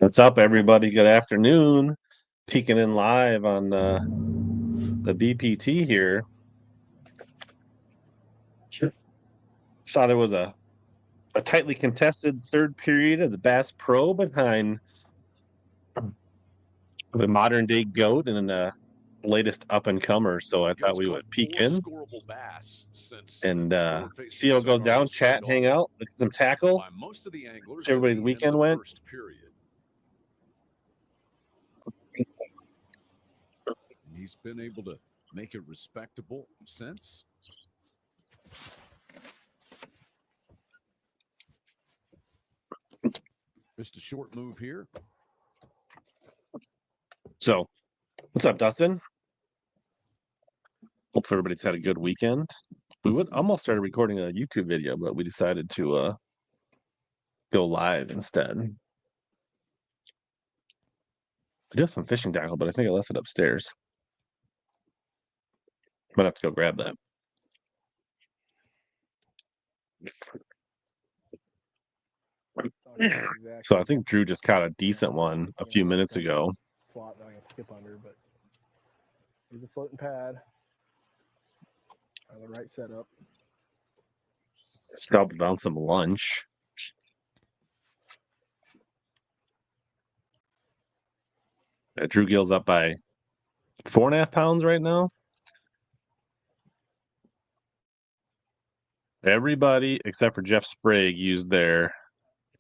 What's up, everybody? Good afternoon. Peeking in live on the BPT here. Saw there was a tightly contested third period of the Bass Pro behind the modern day GOAT and the latest up and comer. So I thought we would peek in and see how it goes down. Chat, hang out, look at some tackle. See everybody's weekend went. He's been able to make it respectable since. Just a short move here. So, what's up, Dustin? Hope everybody's had a good weekend. We would almost started recording a YouTube video, but we decided to go live instead. I do have some fishing tackle, but I think I left it upstairs. Might have to go grab that. So I think Drew just caught a decent one a few minutes ago. Slot that I can skip under, but he's a floating pad. The right setup. Scalped on some lunch. Drew Gill's up by 4.5 pounds right now. Everybody except for Jeff Sprague used their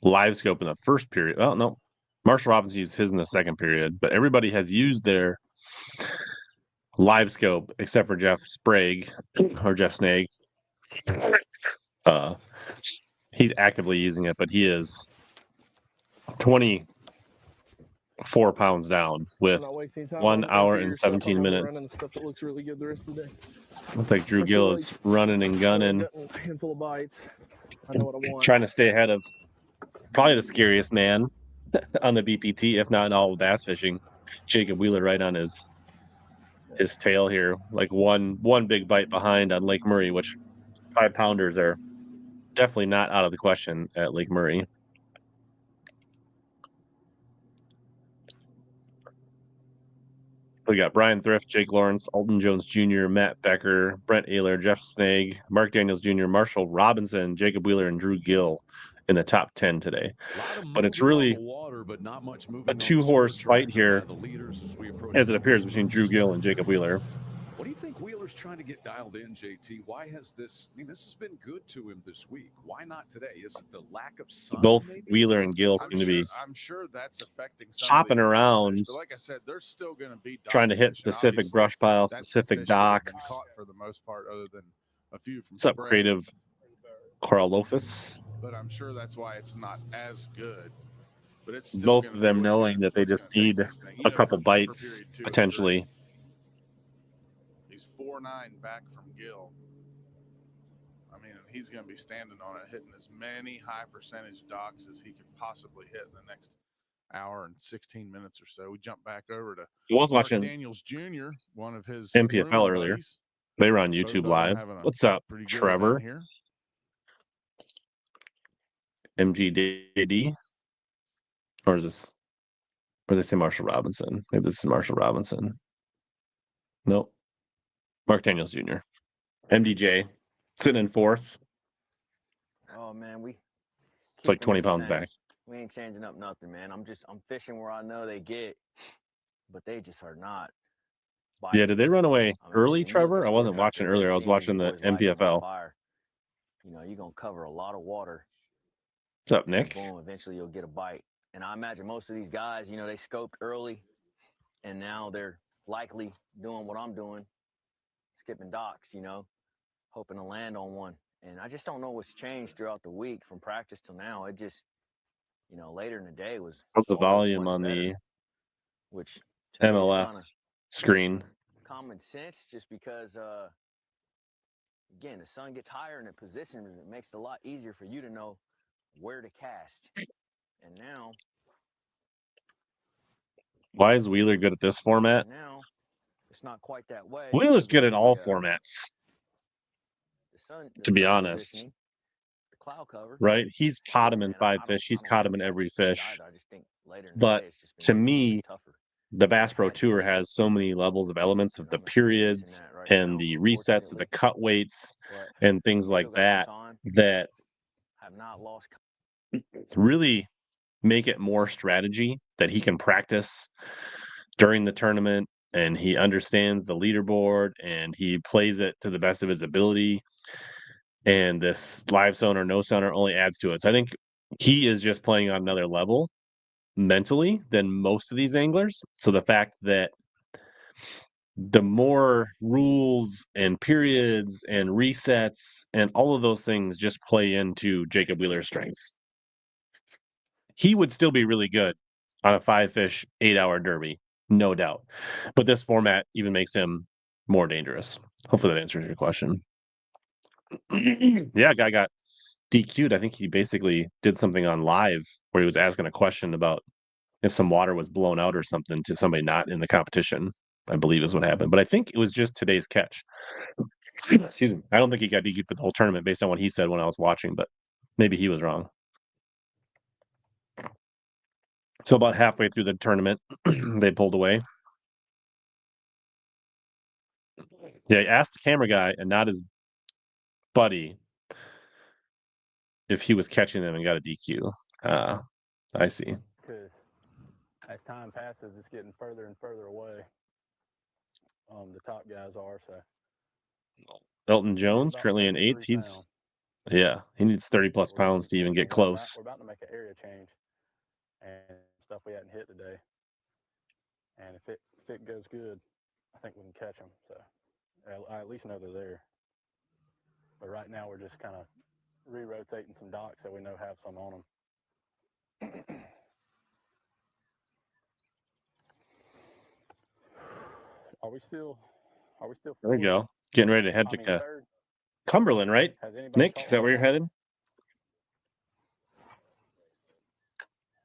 live scope in the first period. Oh, no. Marshall Robbins used his in the second period, but everybody has used their live scope except for Jeff Sprague or Jeff Snag. He's actively using it, but he is 24 pounds down with 1 hour and 17 minutes. Stuff that looks really good the rest of the day. Looks like Drew Gill is running and gunning. A handful of bites. I know what I want. Trying to stay ahead of probably the scariest man on the BPT, if not in all of bass fishing. Jacob Wheeler right on his tail here. Like one big bite behind on Lake Murray, which 5-pounders are definitely not out of the question at Lake Murray. We got Brian Thrift, Jake Lawrence, Alton Jones Jr., Matt Becker, Brent Ehler, Jeff Snag, Mark Daniels Jr., Marshall Robinson, Jacob Wheeler, and Drew Gill in the top 10 today. But it's really a two-horse fight here, as it appears, between Drew Gill and Jacob Wheeler. What do you think Wheeler's trying to get dialed in, JT? Why has this? I mean, this has been good to him this week. Why not today? Is it the lack of sun? Both maybe? Wheeler and Gill seem to be I'm sure that's affecting some hopping around, but like I said, there's still going to be trying to hit specific brush piles, specific docks. For the most part, other than a few from What's up, creative Coralofus? But I'm sure that's why it's not as good. But it's both of them knowing that they just need a couple bites potentially. He's 4.9 back from Gill. I mean, he's going to be standing on it, hitting as many high percentage docks as he could possibly hit in the next hour and 16 minutes or so. We jump back over to watching Daniels Jr., one of his MPFL earlier. buddies. They were on YouTube Live. What's up, Trevor? MGDD? Or is this? Or they say Marshall Robinson? Maybe this is Marshall Robinson. Nope. Mark Daniels Jr. MDJ sitting in fourth. Oh man, it's like 20 pounds back. We ain't changing up nothing, man. I'm fishing where I know they get, but they just are not. Yeah, did they run away early, Trevor? I wasn't watching earlier. I was watching the MPFL. You know, you're gonna cover a lot of water. What's up, Nick? Boom, eventually you'll get a bite. And I imagine most of these guys, you know, they scoped early, and now they're likely doing what I'm doing, skipping docks, you know, hoping to land on one. And I just don't know what's changed throughout the week from practice till now. It just, you know, later in the day was. What's the volume on the which MLF screen? Common sense, just because, again, the sun gets higher and it positions, it makes it a lot easier for you to know where to cast. And now, why is Wheeler good at this format? Now, it's not quite that way. Wheeler's good at all formats. To be honest, the cloud cover, right? He's caught him in 5 fish. He's caught him in every fish. I just think later in the But day, it's just been to getting a little me, bit tougher. the Bass Pro Catching Tour it. has so many levels of elements of And the I'm experiencing periods that right and now, the resets of the unfortunately. cut weights But and things like still got some that time. that Have not lost. really make it more strategy that he can practice during the tournament, and he understands the leaderboard and he plays it to the best of his ability. And this live sonar, no sonar only adds to it. So I think he is just playing on another level mentally than most of these anglers. So the fact that the more rules and periods and resets and all of those things just play into Jacob Wheeler's strengths. He would still be really good on a 5-fish, 8-hour derby, no doubt. But this format even makes him more dangerous. Hopefully that answers your question. Yeah, guy got DQ'd. I think he basically did something on live where he was asking a question about if some water was blown out or something to somebody not in the competition, I believe is what happened. But I think it was just today's catch. Excuse me. I don't think he got DQ'd for the whole tournament based on what he said when I was watching, but maybe he was wrong. So about halfway through the tournament, they pulled away. Yeah, he asked the camera guy and not his buddy if he was catching them and got a DQ. I see. Because as time passes, it's getting further and further away. The top guys are, so. Elton Jones About currently in 8th. 33 pounds. He needs 30 plus pounds to even get close. We're about to make an area change and stuff we hadn't hit today. And if it goes good, I think we can catch them. So I at least know they're there. But right now we're just kind of re-rotating some docks so we know have some on them. Are we still? There we go. Getting ready to head to third. Cumberland, right? Nick, is that where you're headed?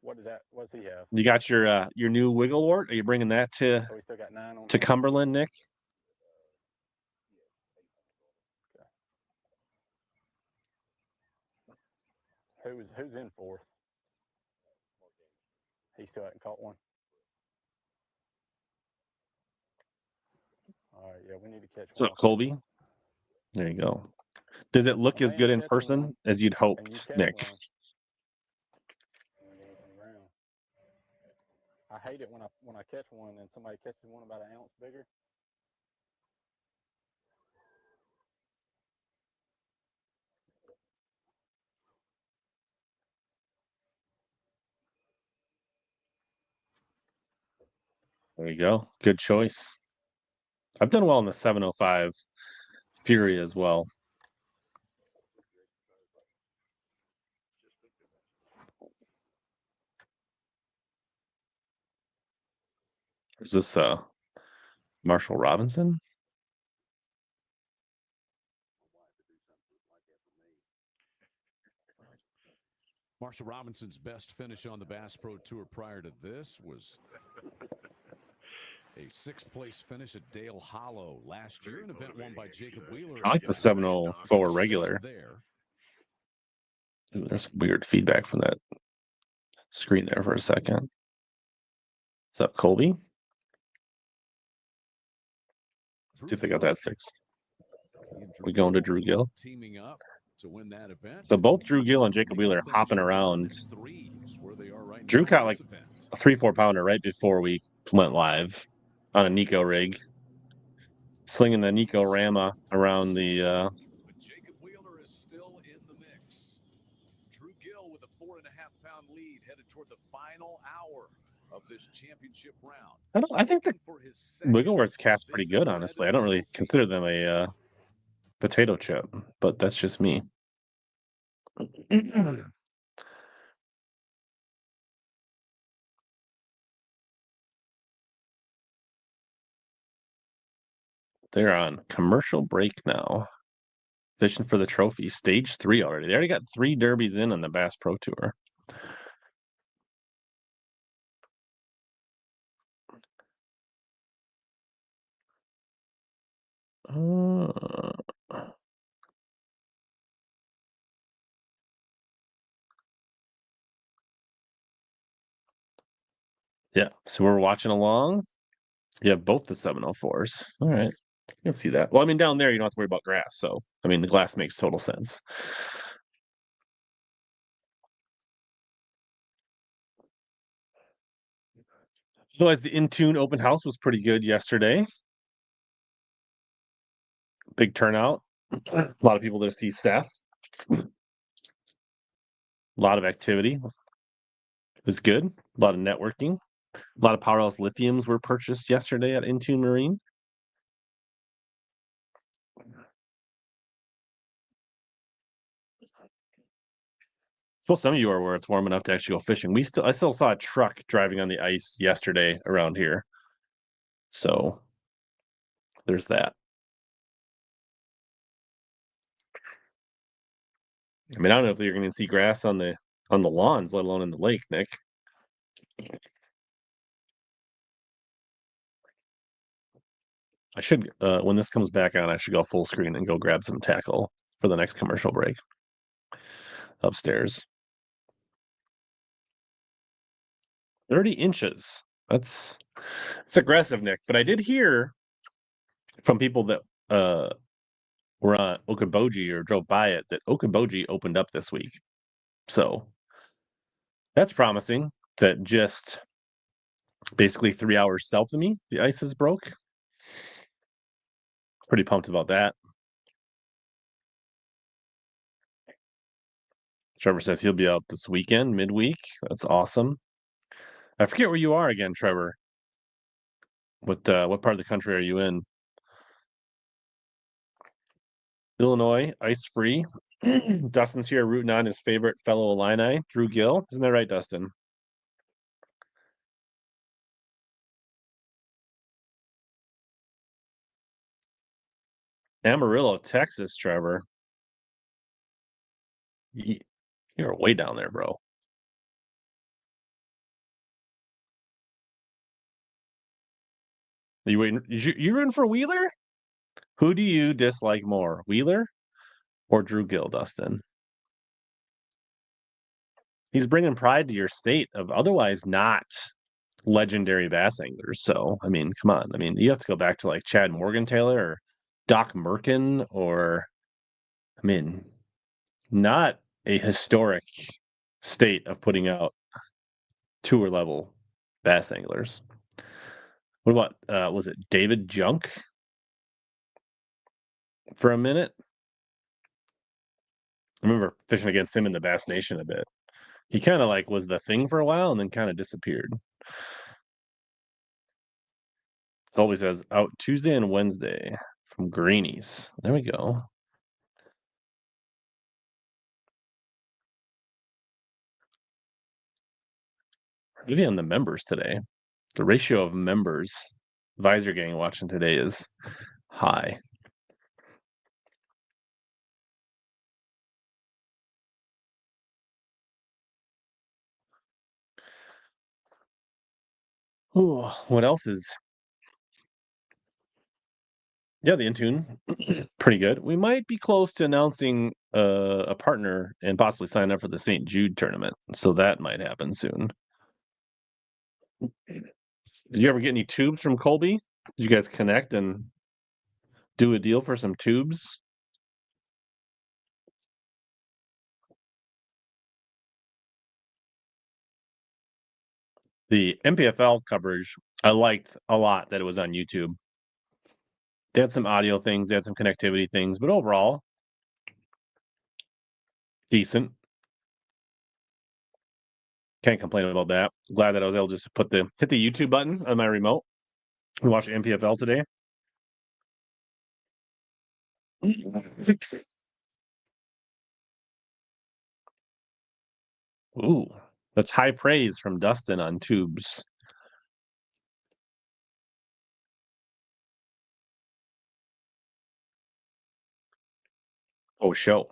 What's he have? You got your new wiggle wart? Are you bringing that to So we still got 9 on to Cumberland, Nick? Okay. Who's in 4th? He still hasn't caught one. All right, yeah, we need to catch What's up, Colby? There you go. Does it look as good in person as you'd hoped, Nick? I hate it when I catch one and somebody catches one about an ounce bigger. There you go. Good choice. I've done well in the 705 Fury as well. Is this Marshall Robinson? Marshall Robinson's best finish on the Bass Pro Tour prior to this was a 6th place finish at Dale Hollow last year, an event won by Jacob Wheeler. I like the 704 regular. Ooh, there's some weird feedback from that screen there for a second. What's up, Colby? See if they got that fixed. We going to Drew Gill. Teaming up to win that event. So both Drew Gill and Jacob Wheeler hopping around. Drew caught like a 3-4 pounder right before we went live on a Nico rig, slinging the Nico Rama around the. But Jacob Wheeler is still in the mix. Drew Gill with a 4.5-pound lead headed toward the final hour of this championship round. I think the Wiggleworth's cast pretty good, honestly. I don't really consider them a potato chip, but that's just me. They're on commercial break now. Fishing for the trophy. Stage 3 already. They already got 3 derbies in on the Bass Pro Tour. Yeah. So we're watching along. You have both the 704s. All right. I can see that. Well, I mean, down there, you don't have to worry about grass. So, I mean, the glass makes total sense. Otherwise, the Intune open house was pretty good yesterday. Big turnout. A lot of people to see Seth. A lot of activity. It was good. A lot of networking. A lot of Powerhouse lithiums were purchased yesterday at Intune Marine. Well, some of you are where it's warm enough to actually go fishing. I still saw a truck driving on the ice yesterday around here. So there's that. I mean, I don't know if you're going to see grass on the lawns, let alone in the lake, Nick. I should, when this comes back on, I should go full screen and go grab some tackle for the next commercial break upstairs. 30 inches. It's aggressive, Nick. But I did hear from people that were on Okoboji or drove by it that Okoboji opened up this week. So that's promising that just basically 3 hours south of me, the ice is broke. Pretty pumped about that. Trevor says he'll be out this weekend, midweek. That's awesome. I forget where you are again, Trevor. What part of the country are you in? Illinois, ice free. Dustin's here rooting on his favorite fellow Illini, Drew Gill. Isn't that right, Dustin? Amarillo, Texas, Trevor. You're way down there, bro. Are you waiting? You rooting for Wheeler? Who do you dislike more, Wheeler or Drew Gill, Dustin? He's bringing pride to your state of otherwise not legendary bass anglers. So, I mean, come on. I mean, you have to go back to like Chad Morgan-Taylor or Doc Merkin or, I mean, not a historic state of putting out tour level bass anglers. What about, was it David Junk for a minute? I remember fishing against him in the Bass Nation a bit. He kind of like was the thing for a while and then kind of disappeared. It always says out Tuesday and Wednesday from Greenies. There we go. Maybe on the members today. The ratio of members, Visor Gang watching today is high. Ooh, what else is? Yeah, the Intune, pretty good. We might be close to announcing a partner and possibly sign up for the St. Jude tournament. So that might happen soon. Did you ever get any tubes from Colby? Did you guys connect and do a deal for some tubes? The MPFL coverage, I liked a lot that it was on YouTube. They had some audio things, they had some connectivity things, but overall, decent. Can't complain about that. Glad that I was able to just hit the YouTube button on my remote and watch MPFL today. Ooh, that's high praise from Dustin on tubes. Oh, show.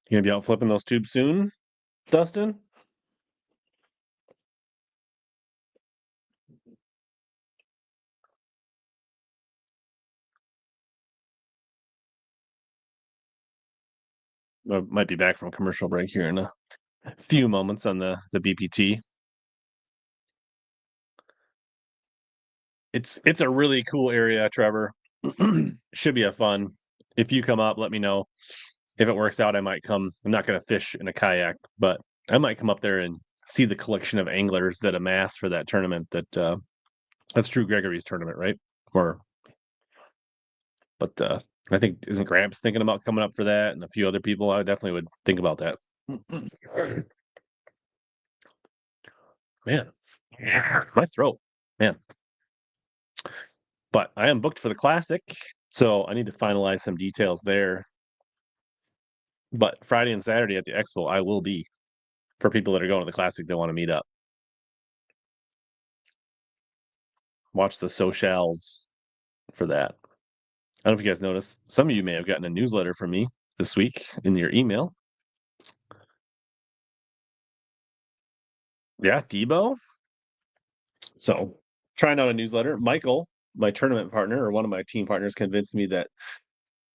You gonna be out flipping those tubes soon, Dustin? might be back from commercial break here in a few moments on the BPT. It's a really cool area, Trevor. Should be a fun. If you come up, let me know. If it works out, I might come. I'm not going to fish in a kayak, but I might come up there and see the collection of anglers that amassed for that tournament. That's Drew Gregory's tournament, right? But I think isn't Gramps thinking about coming up for that, and a few other people. I definitely would think about that. Man, my throat, man. But I am booked for the Classic, so I need to finalize some details there. But Friday and Saturday at the Expo, I will be for people that are going to the Classic that want to meet up. Watch the socials for that. I don't know if you guys noticed. Some of you may have gotten a newsletter from me this week in your email. Yeah, Debo. So trying out a newsletter. Michael, my tournament partner or one of my team partners, convinced me that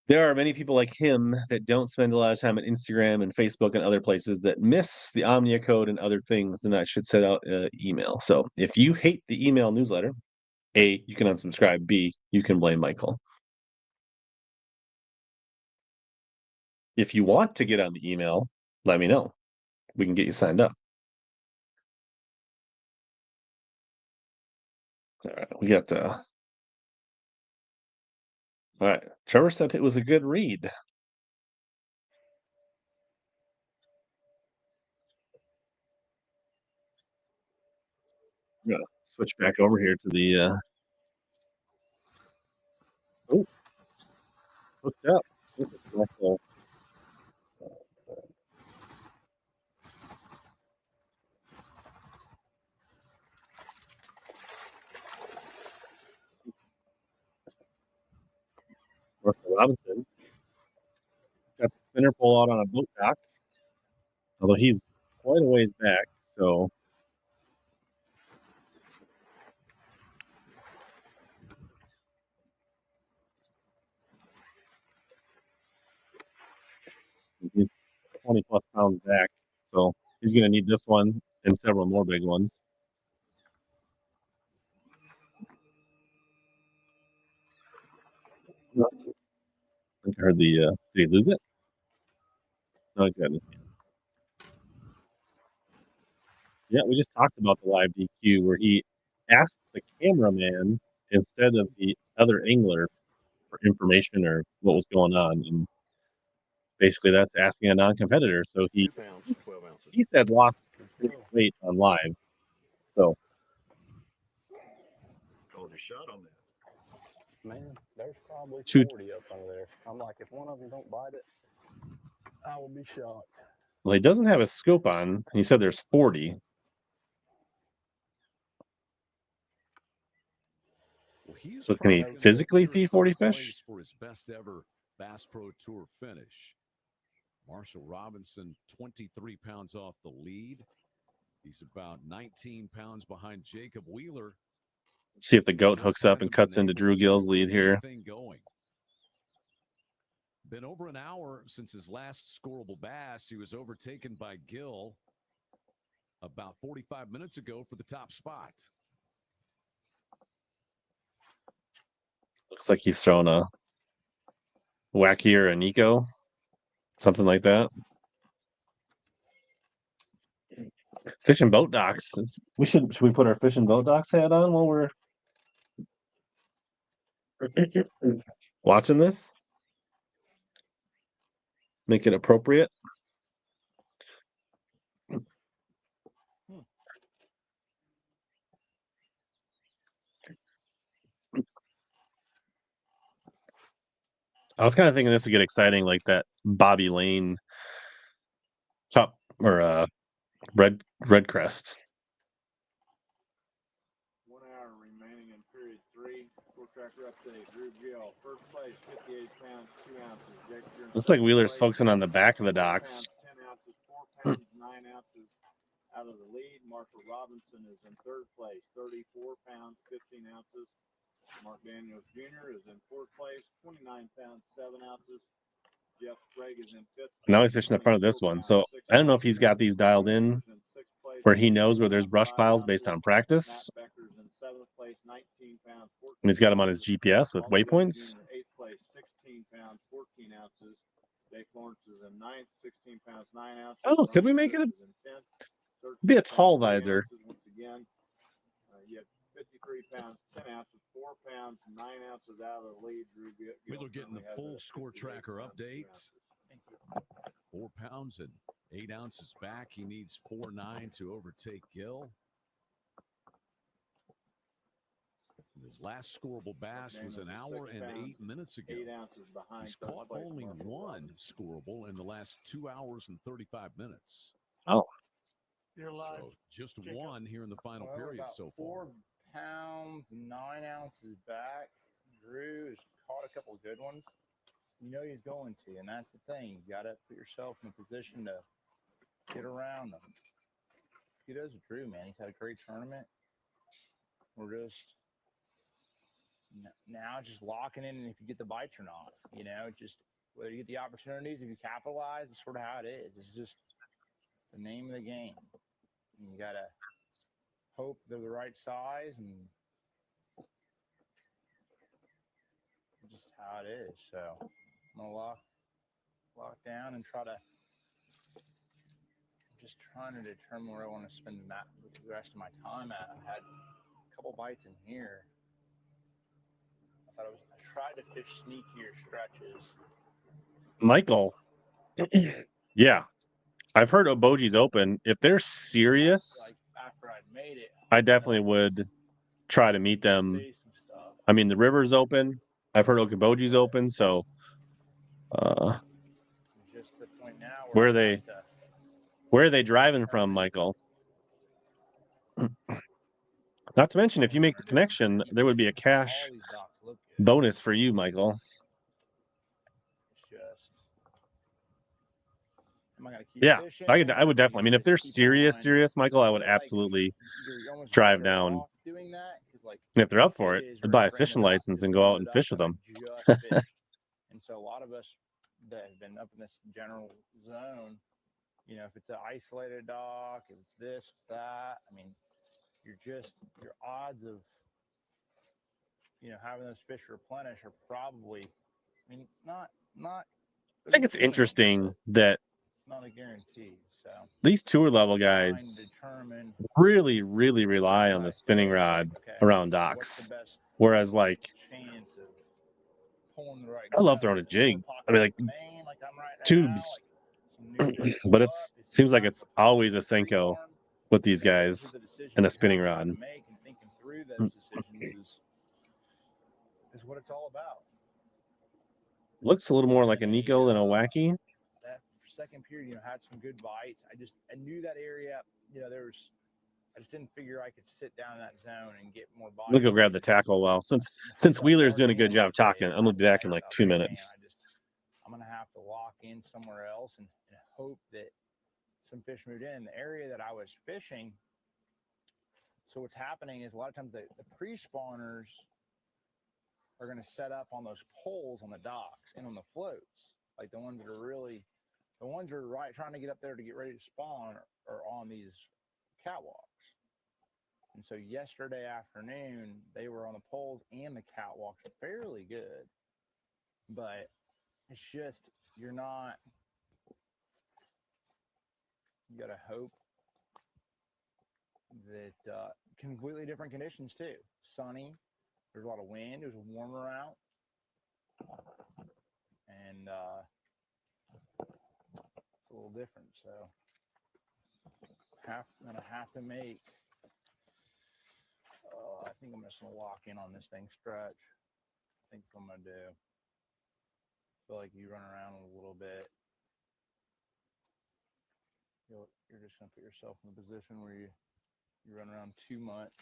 there are many people like him that don't spend a lot of time on Instagram and Facebook and other places that miss the Omnia code and other things, and I should send out an email. So if you hate the email newsletter, A, you can unsubscribe. B, you can blame Michael. If you want to get on the email, let me know. We can get you signed up. All right, we got the. All right, Trevor said it was a good read. I'm gonna switch back over here to the. Oh, hooked up. Marshall Robinson got the spinner pull out on a boat dock, although he's quite a ways back. So he's 20 plus pounds back. So he's going to need this one and several more big ones. I think I heard the. Did he lose it? No, he's got it. Yeah, we just talked about the live DQ where he asked the cameraman instead of the other angler for information or what was going on, and basically that's asking a non-competitor. So 2 pounds, 12 ounces. he said lost weight on live. So Called a shot on that. Man, there's probably Two- 40 up under there. I'm like, if one of them don't bite it, I will be shocked. well, he doesn't have a scope on. He said there's 40. Well, he's So can he probably physically secured see 40 third fish? place for his best ever Bass Pro Tour finish. Marshall Robinson, 23 pounds off the lead. He's about 19 pounds behind Jacob Wheeler. See if the goat Just hooks up and hasn't cuts been into able Drew to Gill's get lead here. anything going. Been over an hour since his last scoreable bass. He was overtaken by Gill about 45 minutes ago for the top spot. Looks like he's throwing a Wacky or a Nico, something like that. Fishing boat docks. Should we put our fishing boat docks hat on while we're watching this? Make it appropriate. I was kind of thinking this would get exciting, like that Bobby Lane Cup or Red Crest. 1 hour remaining in period 3. Full tracker update. Drew Gill, first place, 58 pounds, 2 ounces. Jake Looks like Wheeler's focusing on the back of the docks. 10 ounces, 4 pounds, 9 ounces out of the lead. Marshall Robinson is in third place, 34 pounds, 15 ounces. Mark Daniels Jr. is in fourth place, 29 pounds, 7 ounces. Jeff Sprague is in fifth. Now he's fishing in front of this one. So I don't know if he's got these dialed in where he knows where there's brush piles based on practice. Matt Becker's in seventh place, 19 pounds, 14 And he's got him on his GPS with waypoints. Eighth place, 16 pounds, 14 ounces. Dave Lawrence is in ninth, 16 pounds, 9 ounces. Oh, could we make it be a tall visor? Once again, you have 53 pounds, 10 ounces, 4 pounds, 9 ounces out of the lead. Drew Gill. Wheeler getting the full score tracker update. 4 pounds and 8 ounces back. He needs 4.9 to overtake Gill. His last scoreable bass was an hour and 8 minutes ago. 8 ounces behind. He's caught only one scoreable in the last 2 hours and 35 minutes. Oh. You're live. So just one here in the final period so far. 4 pounds, 9 ounces back. Drew has caught a couple of good ones. You know he's going to, and that's the thing. You got to put yourself in a position to get around them. Kudos to Drew, man. He's had a great tournament. We're just now just locking in, and if you get the bites or not, you know, just whether you get the opportunities, if you capitalize, it's sort of how it is. It's just the name of the game. And you got to hope they're the right size, and just how it is. So I'm going to lock down and trying to determine where I want to spend the rest of my time at. I had a couple bites in here. I tried to fish sneakier stretches. Michael. Yeah. I've heard Oboji's open. If they're serious, After I'd made it, I definitely would try to meet them. I mean, the river's open. I've heard Okoboji's open, so just the point now where are they driving from, Michael? Not to mention, if you make the connection, there would be a cash bonus for you, Michael. Yeah, I would definitely. I mean, if they're serious, Michael, I would absolutely drive down. And if they're up for it, I'd buy a fishing license and go out and fish with them. And so a lot of us that have been up in this general zone, you know, if it's an isolated dock, if it's this, it's that, I mean, your odds of, you know, having those fish replenish are probably, I mean, not. I think it's interesting that it's not a guarantee. So these tour level guys really, really rely on the spinning rod around docks. Whereas, like, I love throwing a jig. I mean, like tubes, but it seems like it's always a Senko with these guys and a spinning rod. Thinking through those decisions is what it's all about. Looks a little more like a Nico than a Wacky. That second period, you know, had some good bites. I knew that area, you know, I just didn't figure I could sit down in that zone and get more bites. Let me go grab the tackle. Well, since Wheeler's doing a good job talking, I'm gonna be back in like 2 minutes. I'm gonna have to lock in somewhere else and hope that some fish moved in the area that I was fishing. So what's happening is a lot of times the pre-spawners are going to set up on those poles on the docks and on the floats, like the ones that are right trying to get up there to get ready to spawn are on these catwalks. And so yesterday afternoon they were on the poles and the catwalks fairly good, but it's just you gotta hope that completely different conditions too. Sunny, there's a lot of wind, it was warmer out, and it's a little different. So I'm gonna have to make I think I'm just gonna lock in on this thing stretch. I think that's what I'm gonna do. Feel like you run around a little bit. You're just gonna put yourself in a position where you run around too much.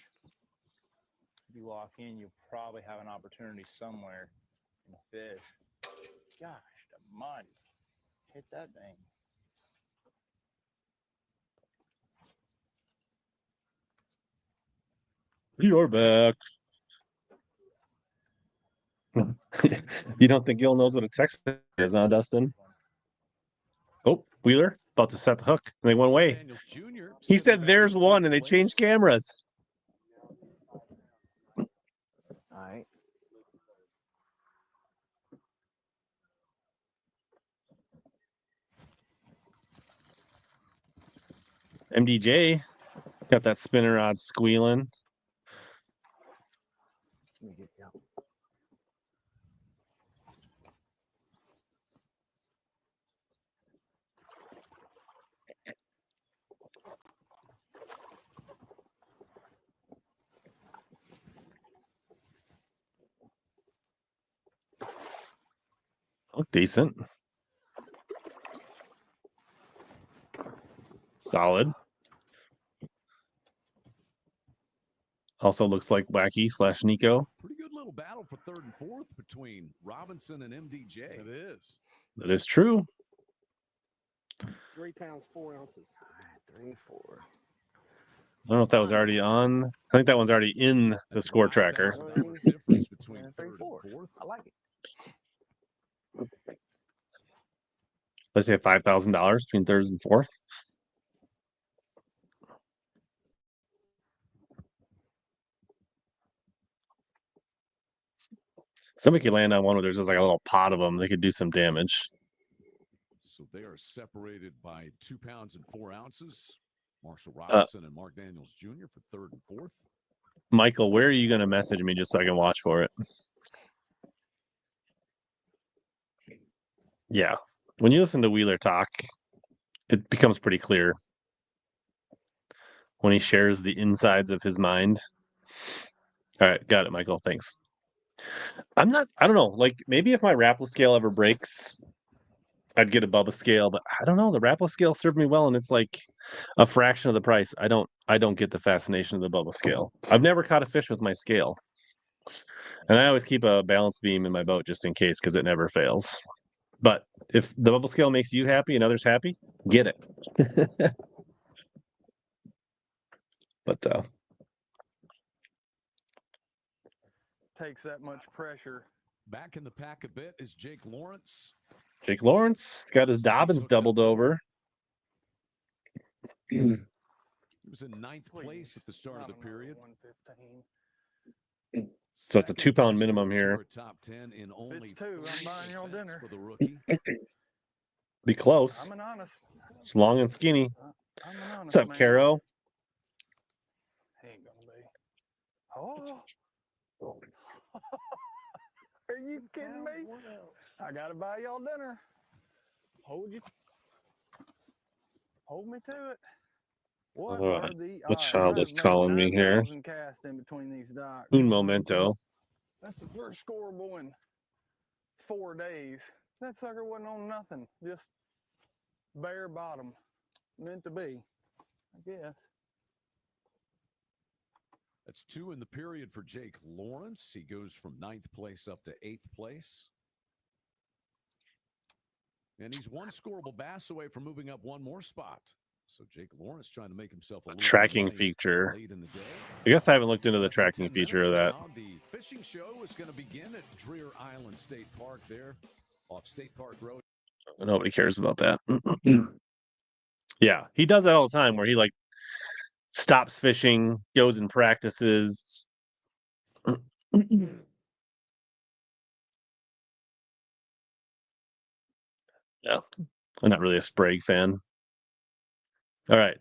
If you lock in, you'll probably have an opportunity somewhere in the fish. Gosh, almighty. Hit that thing. You're back. You don't think Gil knows what a text is, huh, Dustin? Oh, Wheeler about to set the hook. And they went away. Daniels Jr. He sitting said back there's in one, third and they place. changed cameras. All right. MDJ got that spinner rod squealing. Let me get you out. Look decent. Solid. Also looks like Wacky / Nico. Pretty good little battle for third and fourth between Robinson and MDJ. It is. That is true. 3 pounds 4 ounces. 3, 4. I don't know if that was already on. I think that one's already in the That's score $5,000 tracker. difference between Yeah, 3, third and 4. fourth. I like it. Let's say $5,000 between third and fourth. Somebody could land on one where there's just like a little pot of them. They could do some damage. So they are separated by 2 pounds and 4 ounces. Marshall Robinson and Mark Daniels Jr. for third and fourth. Michael, where are you going to message me just so I can watch for it? Yeah. When you listen to Wheeler talk, it becomes pretty clear when he shares the insides of his mind. All right. Got it, Michael. Thanks. I don't know. Like maybe if my Rapala scale ever breaks, I'd get a Bubba scale, but I don't know. The Rapala scale served me well, and it's like a fraction of the price. I don't get the fascination of the Bubba scale. I've never caught a fish with my scale. And I always keep a balance beam in my boat just in case, because it never fails. But if the bubble scale makes you happy and others happy, get it. But Takes that much pressure. Back in the pack a bit is Jake Lawrence. Jake Lawrence got his Dobbins doubled over. He was in 9th place at the start of the period. 115. So it's a 2-pound minimum here. Top 10 in only It's 2. I'm buying y'all dinner. for the rookie. Be close. I'm an honest. It's long and skinny. I'm an honest What's up, man. Caro? He ain't gonna be. Oh. Are you kidding me? I gotta buy y'all dinner. Hold me to it. What are the what odds? child I is have made calling me here? 9,000 casts in between these docks. Un momento. That's the first scoreable in 4 days. That sucker wasn't on nothing. Just bare bottom. Meant to be, I guess. That's 2 in the period for Jake Lawrence. He goes from 9th place up to 8th place. And he's 1 scoreable bass away from moving up 1 more spot. So Jake Lawrence trying to make himself a tracking feature. late in the day. I guess I haven't looked into the Less than tracking 10 feature of minutes that. now, the fishing show is going to begin at Dreer Island State Park there off State Park Road. Nobody cares about that. Yeah, he does that all the time where he like stops fishing, goes and practices. Yeah, I'm not really a Sprague fan. All right,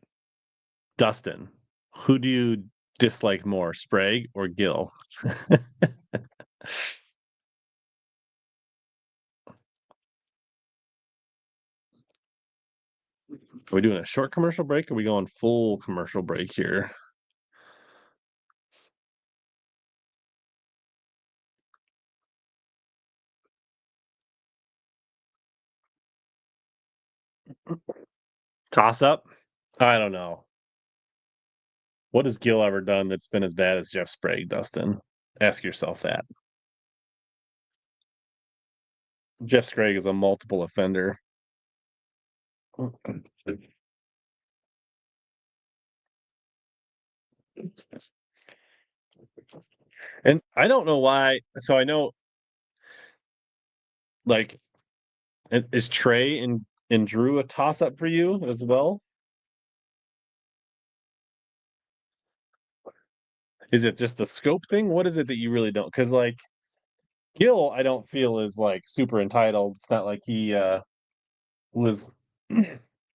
Dustin, who do you dislike more, Sprague or Gill? Are we doing a short commercial break or are we going full commercial break here? Toss up? I don't know. What has Gill ever done that's been as bad as Jeff Sprague, Dustin? Ask yourself that. Jeff Sprague is a multiple offender. And I don't know why. So I know, like, is Trey and And Drew, a toss-up for you as well? Is it just the scope thing? What is it that you really don't? Because like Gill, I don't feel is like super entitled. It's not like he was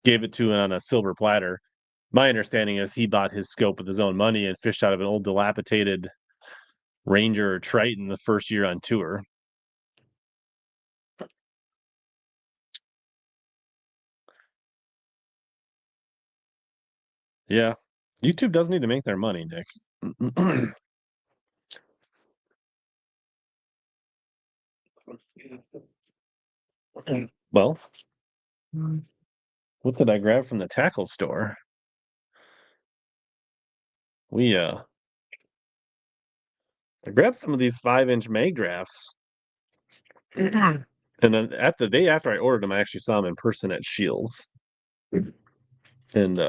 gave it to on a silver platter. My understanding is he bought his scope with his own money and fished out of an old dilapidated Ranger or Triton the first year on tour. Yeah. YouTube does need to make their money, Nick. Well, what did I grab from the tackle store? I grabbed some of these 5-inch mag drafts. And then at the day after I ordered them, I actually saw them in person at Shields. And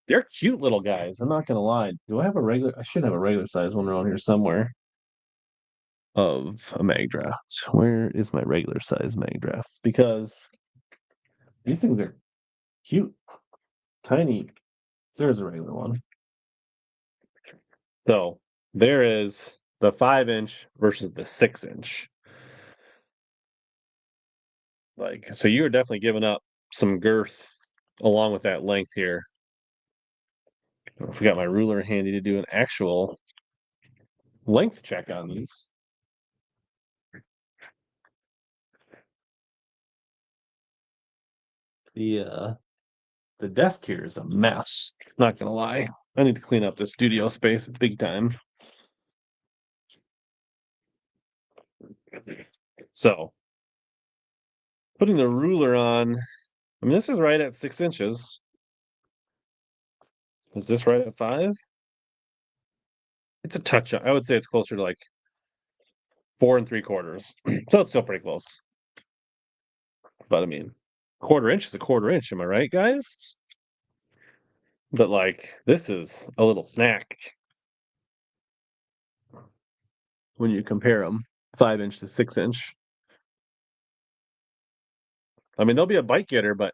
they're cute little guys. I'm not gonna lie. Do I have a regular? I should have a regular size one around here somewhere. Of a mag draft. Where is my regular size mag draft? Because these things are cute, tiny. There's a regular one. So there is the 5-inch versus the 6-inch. Like, so you are definitely giving up some girth along with that length here. I forgot my ruler handy to do an actual length check on these. The desk here is a mess. Not gonna lie. I need to clean up the studio space big time. So putting the ruler on, I mean, this is right at 6 inches. Is this right at 5? It's a touch. I would say it's closer to like 4 3/4. So it's still pretty close. But I mean, quarter inch is a quarter inch. Am I right, guys? But like, this is a little snack when you compare them 5-inch to 6-inch. I mean, they'll be a bite getter, but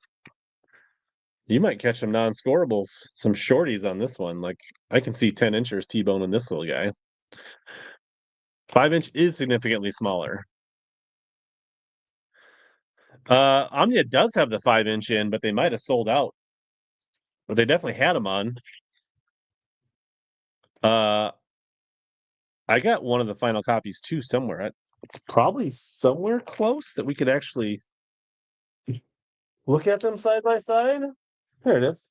you might catch some non-scorables, some shorties on this one. Like, I can see 10 inchers T-boning this little guy. 5-inch is significantly smaller. Omnia does have the 5-inch in, but they might have sold out. But they definitely had them on. I got one of the final copies too somewhere. It's probably somewhere close that we could actually look at them side by side. There it is.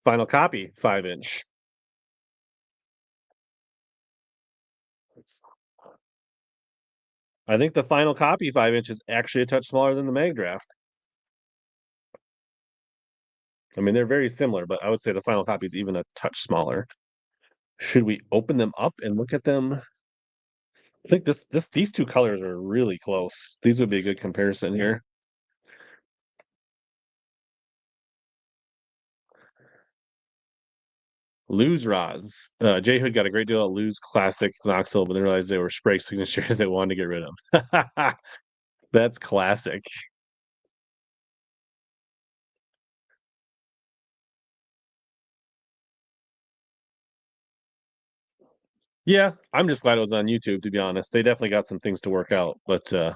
Final copy, 5-inch. I think the final copy 5-inch is actually a touch smaller than the mag draft. I mean, they're very similar, but I would say the final copy is even a touch smaller. Should we open them up and look at them? I think these two colors are really close. These would be a good comparison here. Lose rods. Jay Hood got a great deal of Lose Classic Knoxville, but they realized they were Sprague signatures they wanted to get rid of. That's classic. Yeah, I'm just glad it was on YouTube, to be honest. They definitely got some things to work out, but I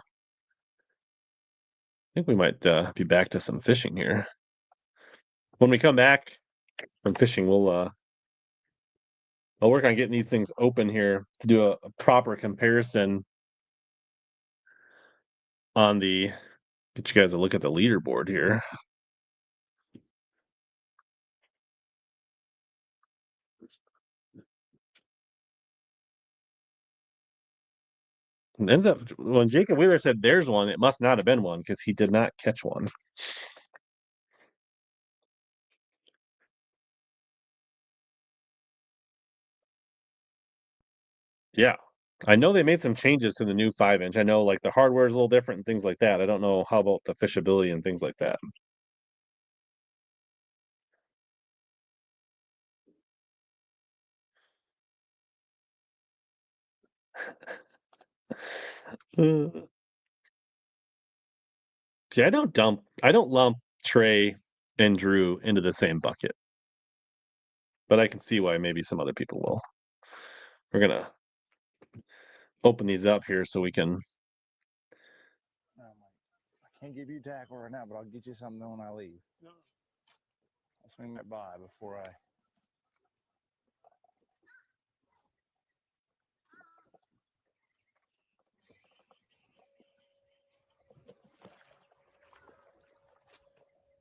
think we might be back to some fishing here. When we come back from fishing, I'll work on getting these things open here to do a proper comparison on the get you guys a look at the leaderboard here. It ends up when Jacob Wheeler said there's one, it must not have been one because he did not catch one. Yeah. I know they made some changes to the new 5-inch. I know like the hardware is a little different and things like that. I don't know how about the fishability and things like that. See, I don't lump Trey and Drew into the same bucket, but I can see why maybe some other people will. We're gonna open these up here so we can. I can't give you tackle right now, but I'll get you something when I leave. I'll swing that by before I.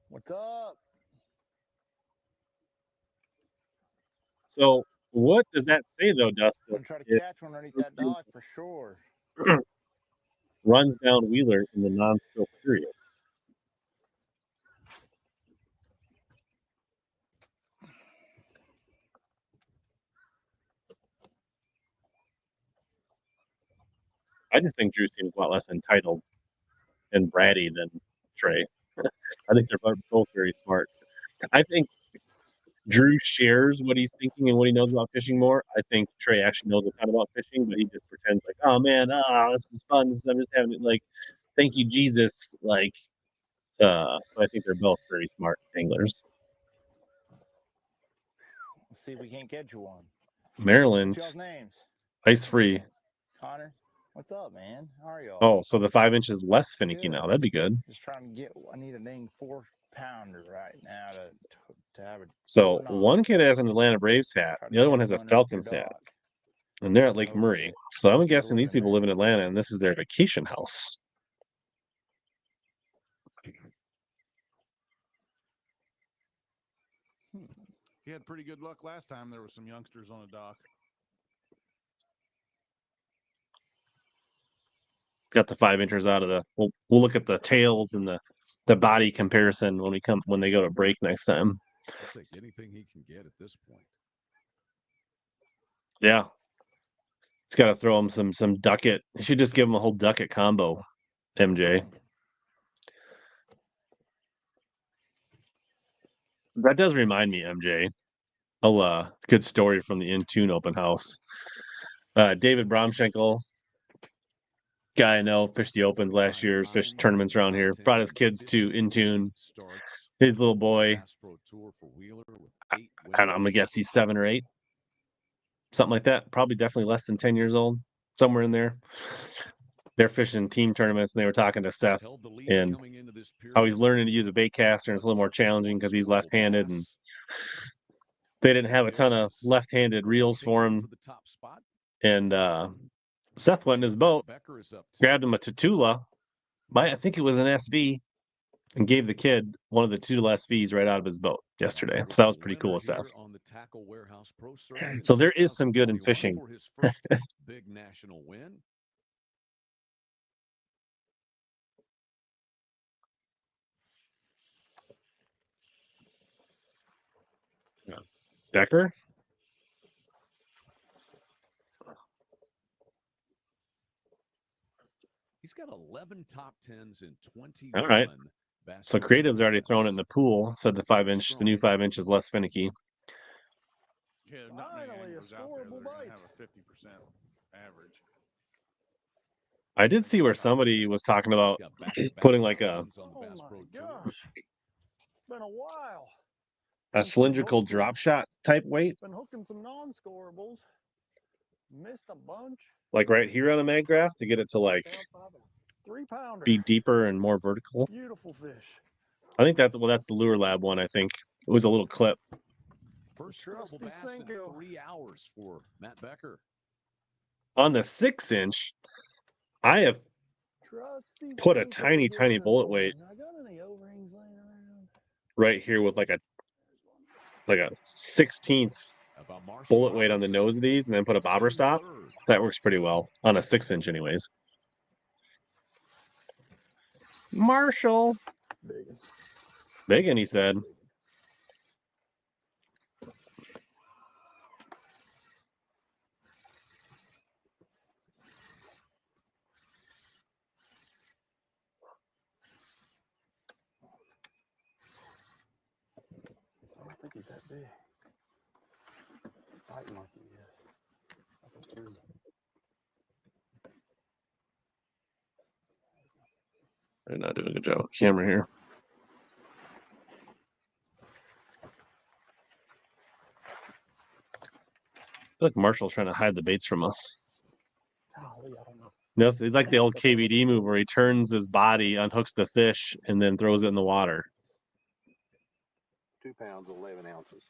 What's up? So, what does that say though, I'm Dustin? gonna try to catch one underneath that dock for sure. Runs down Wheeler in the non-stroke periods. I just think Drew seems a lot less entitled and bratty than Trey. I think they're both very smart. I think Drew shares what he's thinking and what he knows about fishing more. I think Trey actually knows a ton about fishing, but he just pretends like, oh man, this is fun. I'm just having it like, thank you, Jesus. Like, I think they're both very smart anglers. Let's see if we can't catch you one. Maryland, What's y'all's names? ice free. Connor, what's up, man? How are y'all? Oh, so the 5 inches less finicky Good. now. That'd be good. Just trying to get. I need a dang 4-pounder right now to have it. So one kid has an Atlanta Braves hat. The other one has a Falcons hat. And they're at Lake Murray. So I'm guessing these people live in Atlanta and this is their vacation house. He had pretty good luck last time. There were some youngsters on a dock. Got the 5 inchers out of the. We'll look at the tails and the body comparison when they go to break next time. He'll take anything he can get at this point. Yeah, it's got to throw him some ducket. You should just give him a whole ducket combo, MJ. That does remind me, MJ. Good story from the Intune open house. David Bromschenkel, guy I know, fished the opens last year, fished tournaments around here. Brought his kids to Intune. His little boy, I'm gonna guess he's 7 or 8, something like that. Probably definitely less than 10 years old, somewhere in there. They're fishing team tournaments, and they were talking to Seth and how he's learning to use a bait caster, and it's a little more challenging because he's left-handed, and they didn't have a ton of left-handed reels for him. And Seth went in his boat, grabbed him a Tatula, I think it was an SV, and gave the kid one of the Tatula SVs right out of his boat yesterday. So that was pretty cool with Seth. So there is some good in fishing. Big national win. Becker? He's got 11 top 10s in 21. All right. So Creative's already thrown it in the pool. Said the new 5 inch is less finicky. Yeah, not many anglers out there that are going to have a 50% average. I did see where somebody was talking about putting like a Been a while. A cylindrical drop shot type weight. Been hooking some non-scorables. Missed a bunch. Like right here on a mag graph to get it to like 3-pounder. Be deeper and more vertical. Beautiful fish. I think that's the Lure Lab one. I think it was a little clip. First triple bass in 3 hours for Matt Becker. On the 6 inch, I have put a tiny bullet weight right here with like a 16th bullet weight on the nose of these, and then put a bobber stop. That works pretty well on a 6 inch, anyways. Marshall, Biggin, he said. I don't think he's that big. Fighting like he is. Like a 3. They're not doing a good job with camera here. I feel like Marshall's trying to hide the baits from us. Golly, I don't know. That's like the old KVD move where he turns his body, unhooks the fish, and then throws it in the water. 2 pounds, 11 ounces.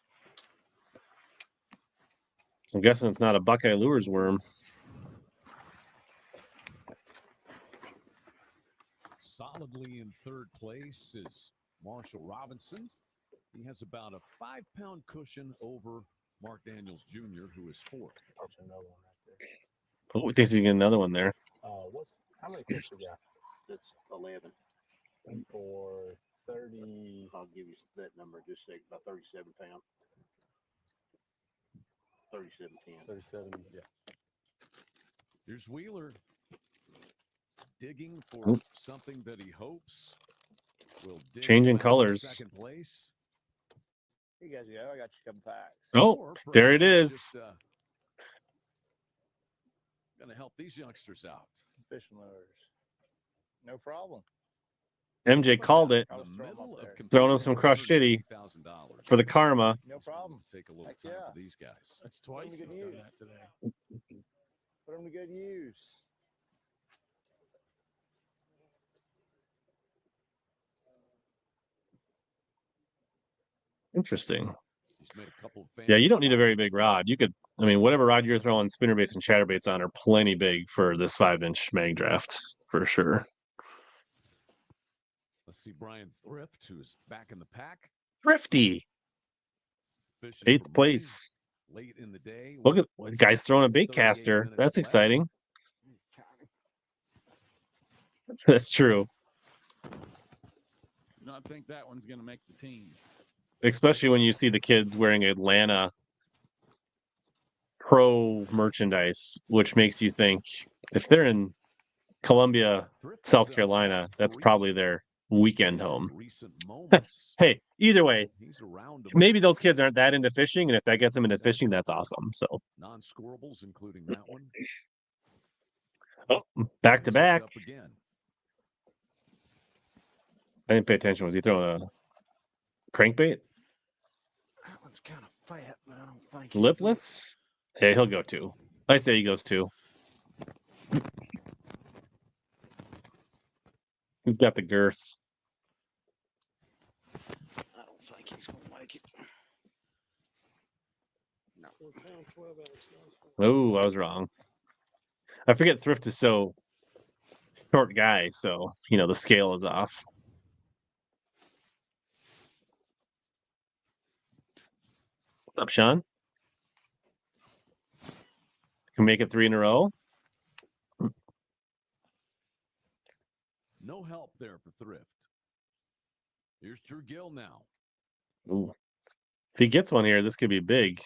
I'm guessing it's not a Buckeye Lures worm. Solidly in third place is Marshall Robinson. He has about a 5-pound cushion over Mark Daniels Jr., who is fourth. That's another one right there. Oh, he thinks he can get another one there. How many fish we got? That's 11. For 30. I'll give you that number. Just say about 37 pounds. 37.10. 37, yeah. Here's Wheeler digging for something that he hopes will dig Changing back to colors. second place. Here you guys go. I got you a couple packs. Oh, Or there it perhaps he's is. just, gonna help these youngsters out. Fishing lures. No problem. MJ called it. In the middle of Throwing him some crushed shitty $150,000 for the karma. No problem. Take a little Heck time yeah. for these guys. That's twice he's done that today. Put them to good use. Interesting. He's made a couple of Yeah, you don't need a very famous big rod. You could, I mean, whatever rod you're throwing spinnerbaits and chatterbaits on are plenty big for this 5-inch mag draft for sure. Let's see Brian Thrift, who's back in the pack. Thrifty, Fishing 8th for money place. late in the day. Look at with guy's throwing a bait 38 caster. minutes That's left. exciting. That's true. No, I think that one's going to make the team. Especially when you see the kids wearing Atlanta Pro merchandise, which makes you think if they're in Columbia, Thrift is, South Carolina, that's three probably their weekend in home. recent moments. Hey, either way, He's around them. maybe those kids aren't that into fishing, and if that gets them into fishing, that's awesome. So, Non-scorables, including that one. oh, back to He's back. hooked up again. I didn't pay attention. Was he throwing a crankbait? That one's kind of fat, but I don't think. Lipless? Hey, he'll go 2. I say he goes 2. He's got the girth. I don't think he's going to make it. No. Oh, I was wrong. I forget Thrift is so short guy, so the scale is off. What's up, Sean? Can make it 3 in a row. No help there for Thrift. Here's Drew Gill now. Ooh. If he gets one here, this could be big.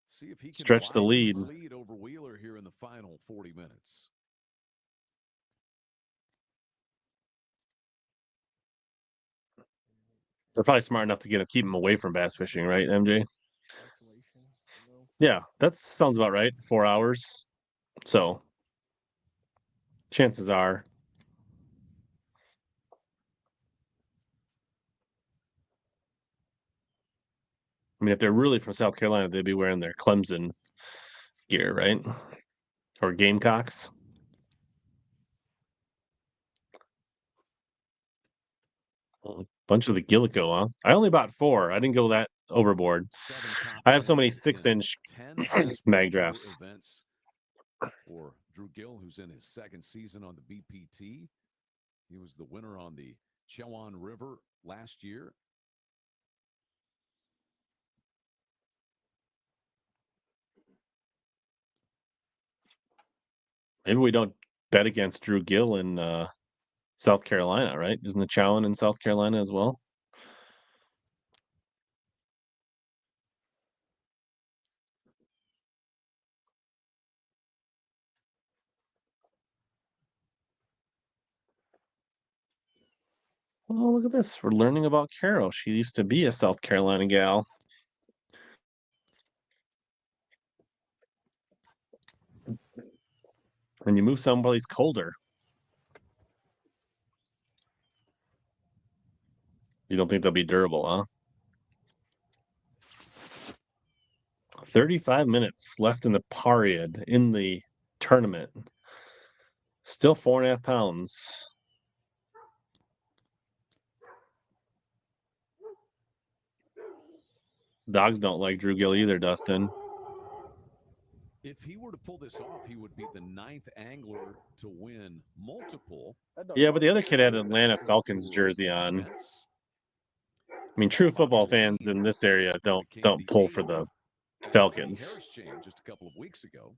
See if he can Stretch the widen his lead. lead over Wheeler here in the final 40 minutes. They're probably smart enough to keep him away from bass fishing, right, MJ? Yeah, that sounds about right. 4 hours. So chances are. I mean, if they're really from South Carolina, they'd be wearing their Clemson gear, right? Or Gamecocks. A bunch of the Gillico, huh? I only bought 4. I didn't go that overboard. I have so many 6-inch mag drafts. Events for Drew Gill, who's in his second season on the BPT. He was the winner on the Chowan River last year. Maybe we don't bet against Drew Gill in South Carolina, right? Isn't the Chowan in South Carolina as well? Oh, look at this. We're learning about Carol. She used to be a South Carolina gal. And you move someplace colder. You don't think they'll be durable, huh? 35 minutes left in the period in the tournament. Still 4.5 pounds. Dogs don't like Drew Gill either, Dustin. If he were to pull this off, he would be the 9th angler to win multiple. Yeah, but the other kid had an Atlanta Falcons jersey on. I mean, true football fans in this area don't pull for the Falcons. Just a couple of weeks ago.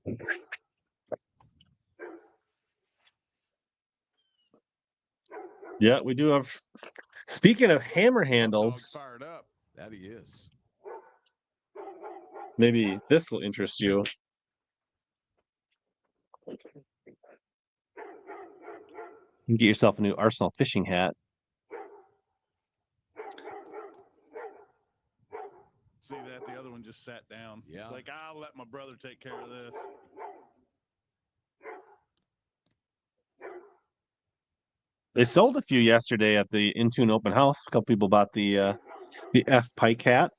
Yeah, we do have. Speaking of hammer handles, Fired up. That he is. Maybe this will interest you. You can get yourself a new Arsenal fishing hat. See that? The other one just sat down. Yeah. It's like, I'll let my brother take care of this. They sold a few yesterday at the Intune open house. A couple people bought the F Pike hat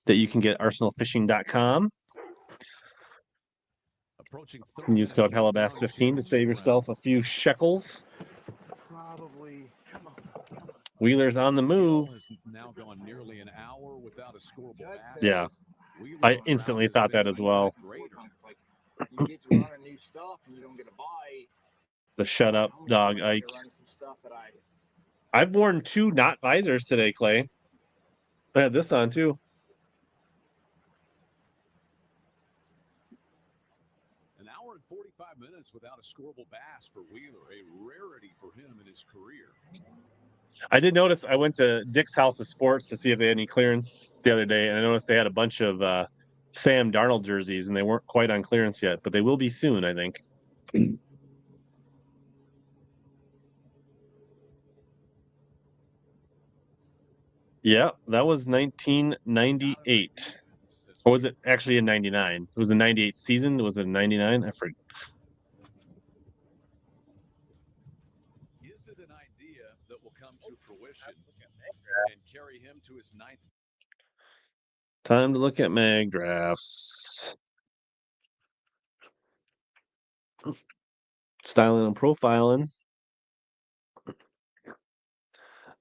that you can get at arsenalfishing.com. And use code HellaBass15 to save yourself a few shekels. Probably. Wheeler's on the move. Now gone nearly an hour without a scoreable bass. Yeah, I instantly thought that as well. You get to run new stuff and you don't get a bite. The shut up dog, Ike. I've worn 2 knot visors today, Clay. I had this on too. An hour and 45 minutes without a scoreable bass for Wheeler, a rarity for him in his career. I did notice I went to Dick's House of Sports to see if they had any clearance the other day, and I noticed they had a bunch of Sam Darnold jerseys, and they weren't quite on clearance yet, but they will be soon, I think. Yeah, that was 1998. Or was it actually in 99? It was the 98 season. Was it 99? I forget. Is it an idea that will come to fruition and carry him to his 9th? Time to look at mag drafts. Styling and profiling.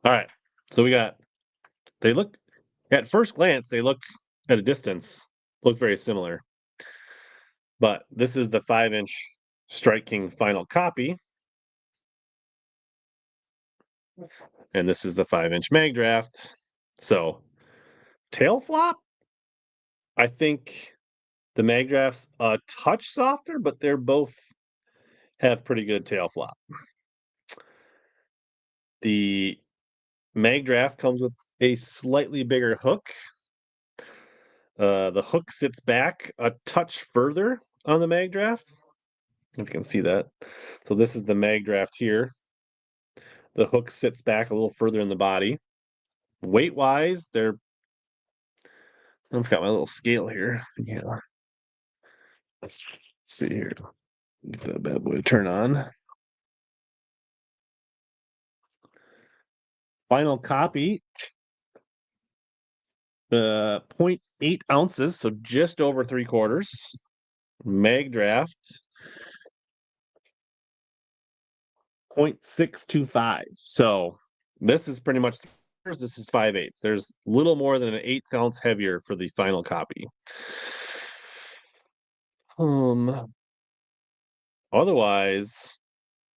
All right. So they look, at first glance, they look at a distance, look very similar. But this is the 5-inch Strike King final copy. And this is the 5-inch mag draft. So, tail flop, I think the mag draft's a touch softer, but they're both have pretty good tail flop. The mag draft comes with a slightly bigger hook. The hook sits back a touch further on the mag draft. If you can see that. So this is the mag draft here. The hook sits back a little further in the body. Weight-wise, I've got my little scale here. Yeah. Let's see here. Get that bad boy to turn on. Final copy. 0.8 ounces, so just over 3/4. Mag draft. 0.625. So this is pretty much, this is 5/8. There's a little more than an 1/8 ounce heavier for the final copy. Otherwise,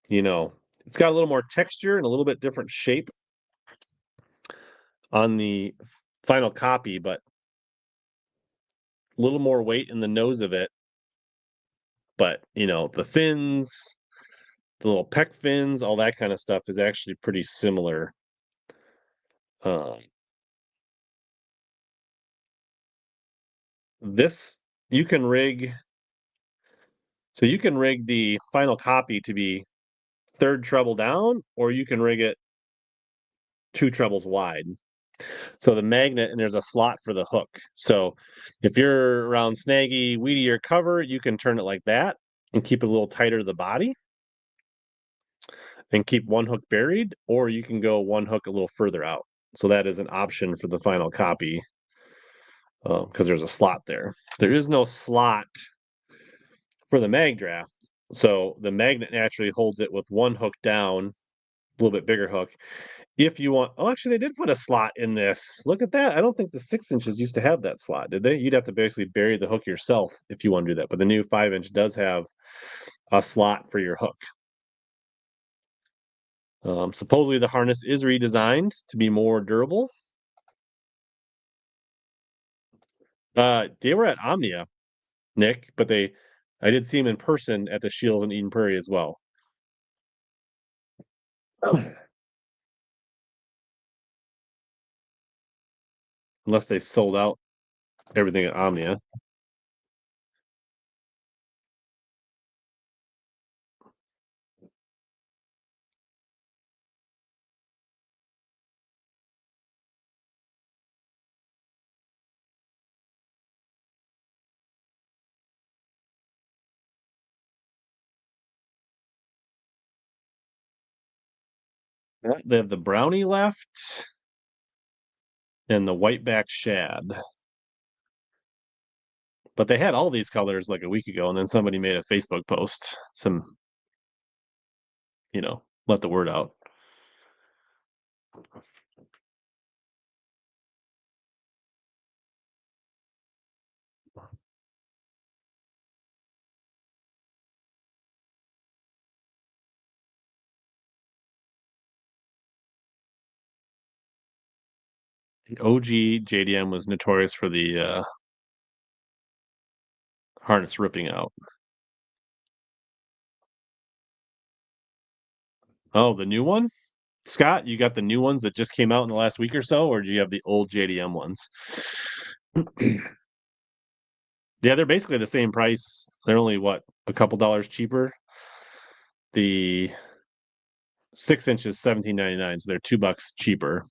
it's got a little more texture and a little bit different shape on the final copy, but a little more weight in the nose of it. But, the fins, the little pec fins, all that kind of stuff is actually pretty similar. This, you can rig the final copy to be 3rd treble down, or you can rig it 2 trebles wide. So the magnet, and there's a slot for the hook. So if you're around snaggy, weedier cover, you can turn it like that and keep it a little tighter to the body and keep one hook buried, or you can go one hook a little further out. So that is an option for the final copy because there's a slot there. There is no slot for the mag draft. So the magnet naturally holds it with one hook down, a little bit bigger hook. If you want, oh, actually, they did put a slot in this. Look at that. I don't think the 6 inches used to have that slot, did they? You'd have to basically bury the hook yourself if you want to do that. But the new 5-inch does have a slot for your hook. Supposedly the harness is redesigned to be more durable. They were at Omnia, Nick, but I did see them in person at the Shields in Eden Prairie as well. Unless they sold out everything at Omnia. They have the brownie left and the whiteback shad. But they had all these colors like a week ago, and then somebody made a Facebook post. Let the word out. The OG JDM was notorious for the harness ripping out. Oh, the new one? Scott, you got the new ones that just came out in the last week or so, or do you have the old JDM ones? Yeah, they're basically the same price. They're only, a couple dollars cheaper? The 6 inches, $17.99, so they're $2 cheaper.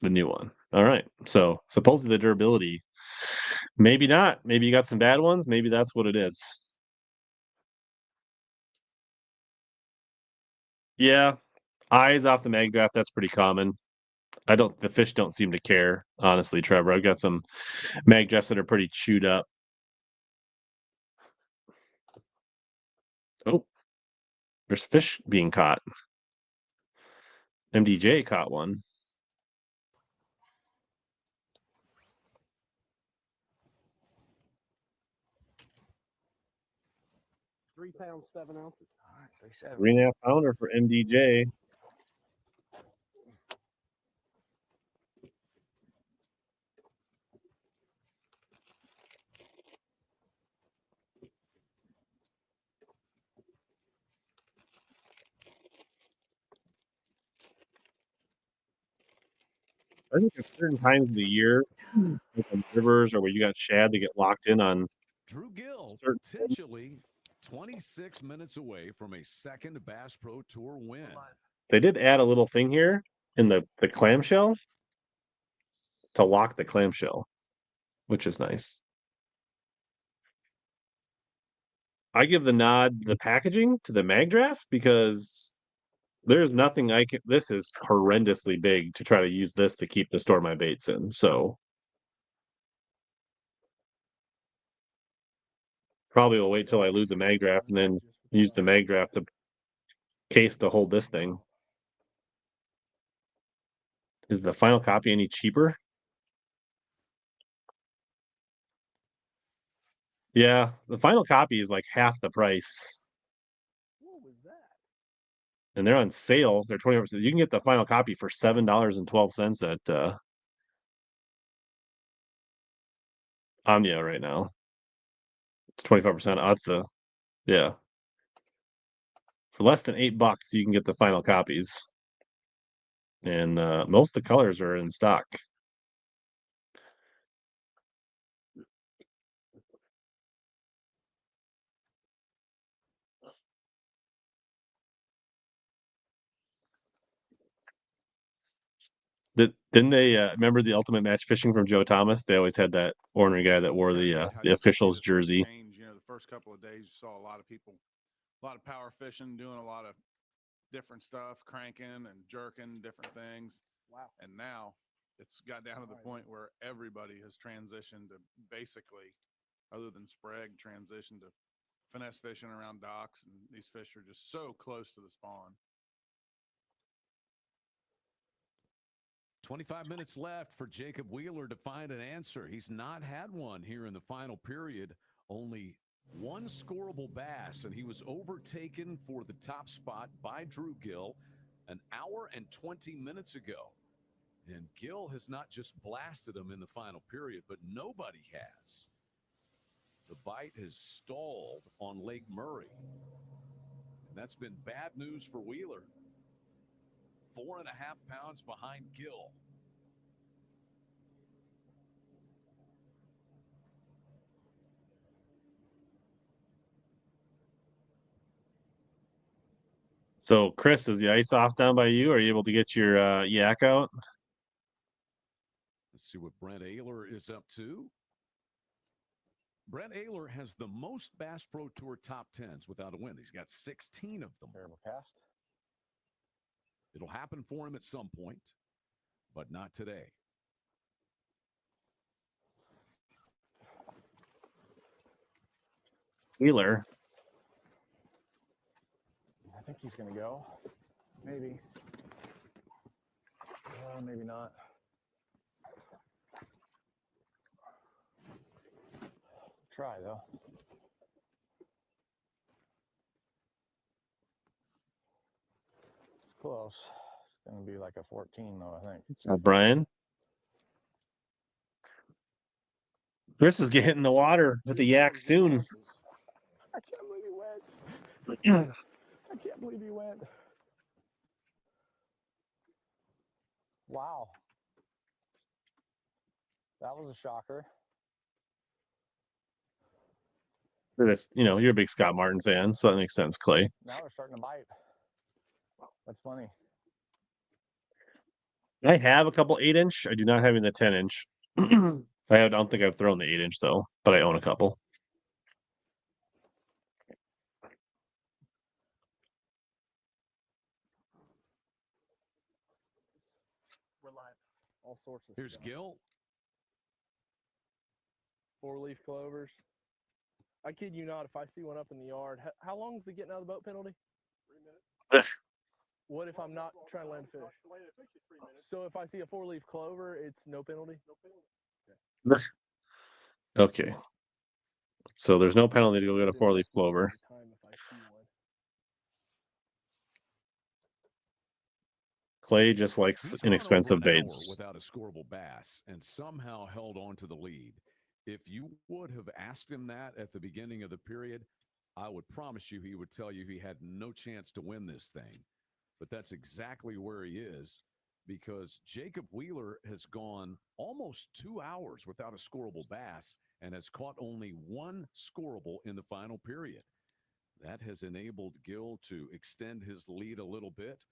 The new one. All right. So supposedly the durability, maybe not. Maybe you got some bad ones. Maybe that's what it is. Yeah, eyes off the mag draft. That's pretty common. The fish don't seem to care, honestly, Trevor. I've got some mag drafts that are pretty chewed up. Oh, there's fish being caught. MDJ caught one. £3 7 ounces. All right, 3.7. 3.5 pounder for MDJ. I think at certain times of the year, like on rivers or where you got shad to get locked in on. Drew Gill certain potentially 26 minutes away from a second Bass Pro Tour win. They did add a little thing here in the clamshell to lock the clamshell, which is nice. I give the nod the packaging to the mag draft because there's nothing this is horrendously big to try to use this to store my baits in. So probably will wait till I lose the mag draft and then use the mag draft case to hold this thing. Is the final copy any cheaper? Yeah, the final copy is like half the price. What was that? And they're on sale. They're 20%. You can get the final copy for $7.12 at Omnia right now. It's 25% odds. Yeah. For less than $8, you can get the final copies. And most of the colors are in stock. Didn't they remember the Ultimate Match Fishing from Joe Thomas? They always had that ornery guy that wore the official's jersey. Change, the first couple of days, you saw a lot of people, a lot of power fishing, doing a lot of different stuff, cranking and jerking different things. Wow. And now it's got down to the point where everybody has transitioned to basically, other than Sprague, transitioned to finesse fishing around docks, and these fish are just so close to the spawn. 25 minutes left for Jacob Wheeler to find an answer. He's not had one here in the final period. Only one scoreable bass, and he was overtaken for the top spot by Drew Gill an hour and 20 minutes ago. And Gill has not just blasted him in the final period, but nobody has. The bite has stalled on Lake Murray. And that's been bad news for Wheeler. 4.5 pounds behind Gill. So, Chris, is the ice off down by you? Are you able to get your yak out? Let's see what Brent Ayler is up to. Brent Ayler has the most Bass Pro Tour top 10s without a win. He's got 16 of them. Terrible cast. It'll happen for him at some point, but not today. Wheeler. I think he's going to go. Maybe. Maybe not. Try, though. It's close. It's going to be like a 14, though, I think. It's not Brian. Chris is getting in the water with the yak soon. I can't believe he went. I can't believe he went. Wow. That was a shocker. This, you're a big Scott Martin fan, so that makes sense, Clay. Now they're starting to bite. That's funny. I have a couple 8-inch. I do not have the 10-inch. I don't think I've thrown the 8-inch though, but I own a couple. We're live. All sorts of Here's stuff. Gill. 4-leaf clovers. I kid you not, if I see one up in the yard, how long is the getting out of the boat penalty? 3 minutes. What if I'm not trying to land fish? The way they fish is 3 minutes. So if I see a 4-leaf clover, it's no penalty? No penalty. Okay. So there's no penalty to go get a 4-leaf clover. Time if I see one. Clay just likes He's inexpensive gone over an baits. hour without a scoreable bass and somehow held on to the lead. If you would have asked him that at the beginning of the period, I would promise you he would tell you he had no chance to win this thing. But that's exactly where he is, because Jacob Wheeler has gone almost 2 hours without a scoreable bass and has caught only one scoreable in the final period. That has enabled Gill to extend his lead a little bit.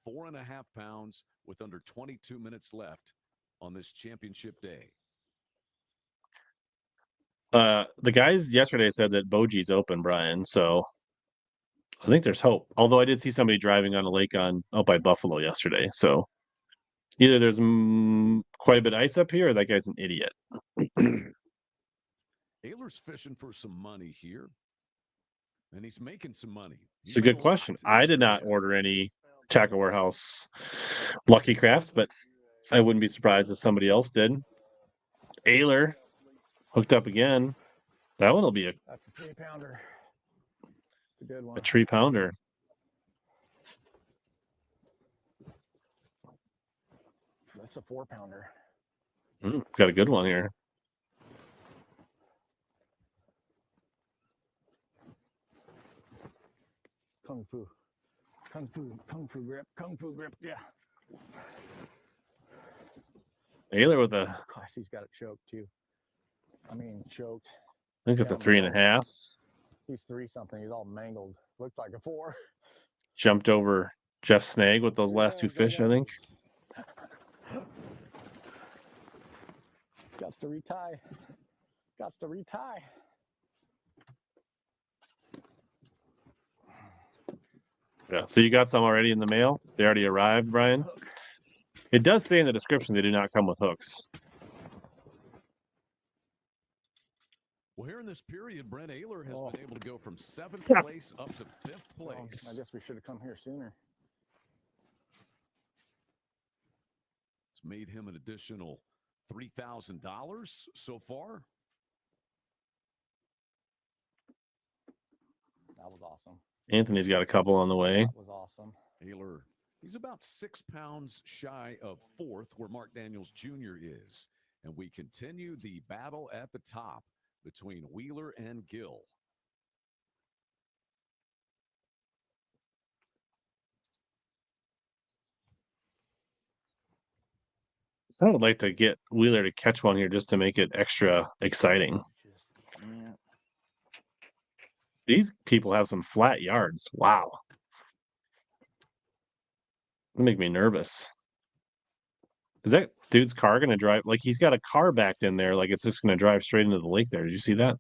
4.5 pounds with under 22 minutes left on this championship day. The guys yesterday said that Boji's open, Brian, so I think there's hope. Although I did see somebody driving on a lake out by Buffalo yesterday, so either there's quite a bit of ice up here, or that guy's an idiot. Ayler's fishing for some money here, and he's making some money. It's a good question. I did not order any Tackle Warehouse Lucky Crafts, but I wouldn't be surprised if somebody else did. Ayler hooked up again. That one will be That's a 3-pounder. It's a good one. a 3-pounder. That's a 4-pounder. Got a good one here. Kung Fu. Kung Fu grip, yeah. Ayler with a, Gosh, he's got it choked too. I mean, choked. I think it's a Down 3.5. He's 3-something. He's all mangled. Looked like a 4. Jumped over Jeff Snag with those last 2 fish, I think. Got to retie. Got to retie. Yeah. So you got some already in the mail? They already arrived, Brian? It does say in the description they do not come with hooks. Well, here in this period, Brent Ehrler has been able to go from 7th place up to 5th place. I guess we should have come here sooner. It's made him an additional $3,000 so far. That was awesome. Anthony's got a couple on the way. That was awesome. Ehrler, he's about 6 pounds shy of 4th, where Mark Daniels Jr. is. And we continue the battle at the top between Wheeler and Gill. I would like to get Wheeler to catch one here just to make it extra exciting. These people have some flat yards. Wow. That make me nervous. Is that dude's car going to drive? Like, he's got a car backed in there. Like, it's just going to drive straight into the lake there. Did you see that?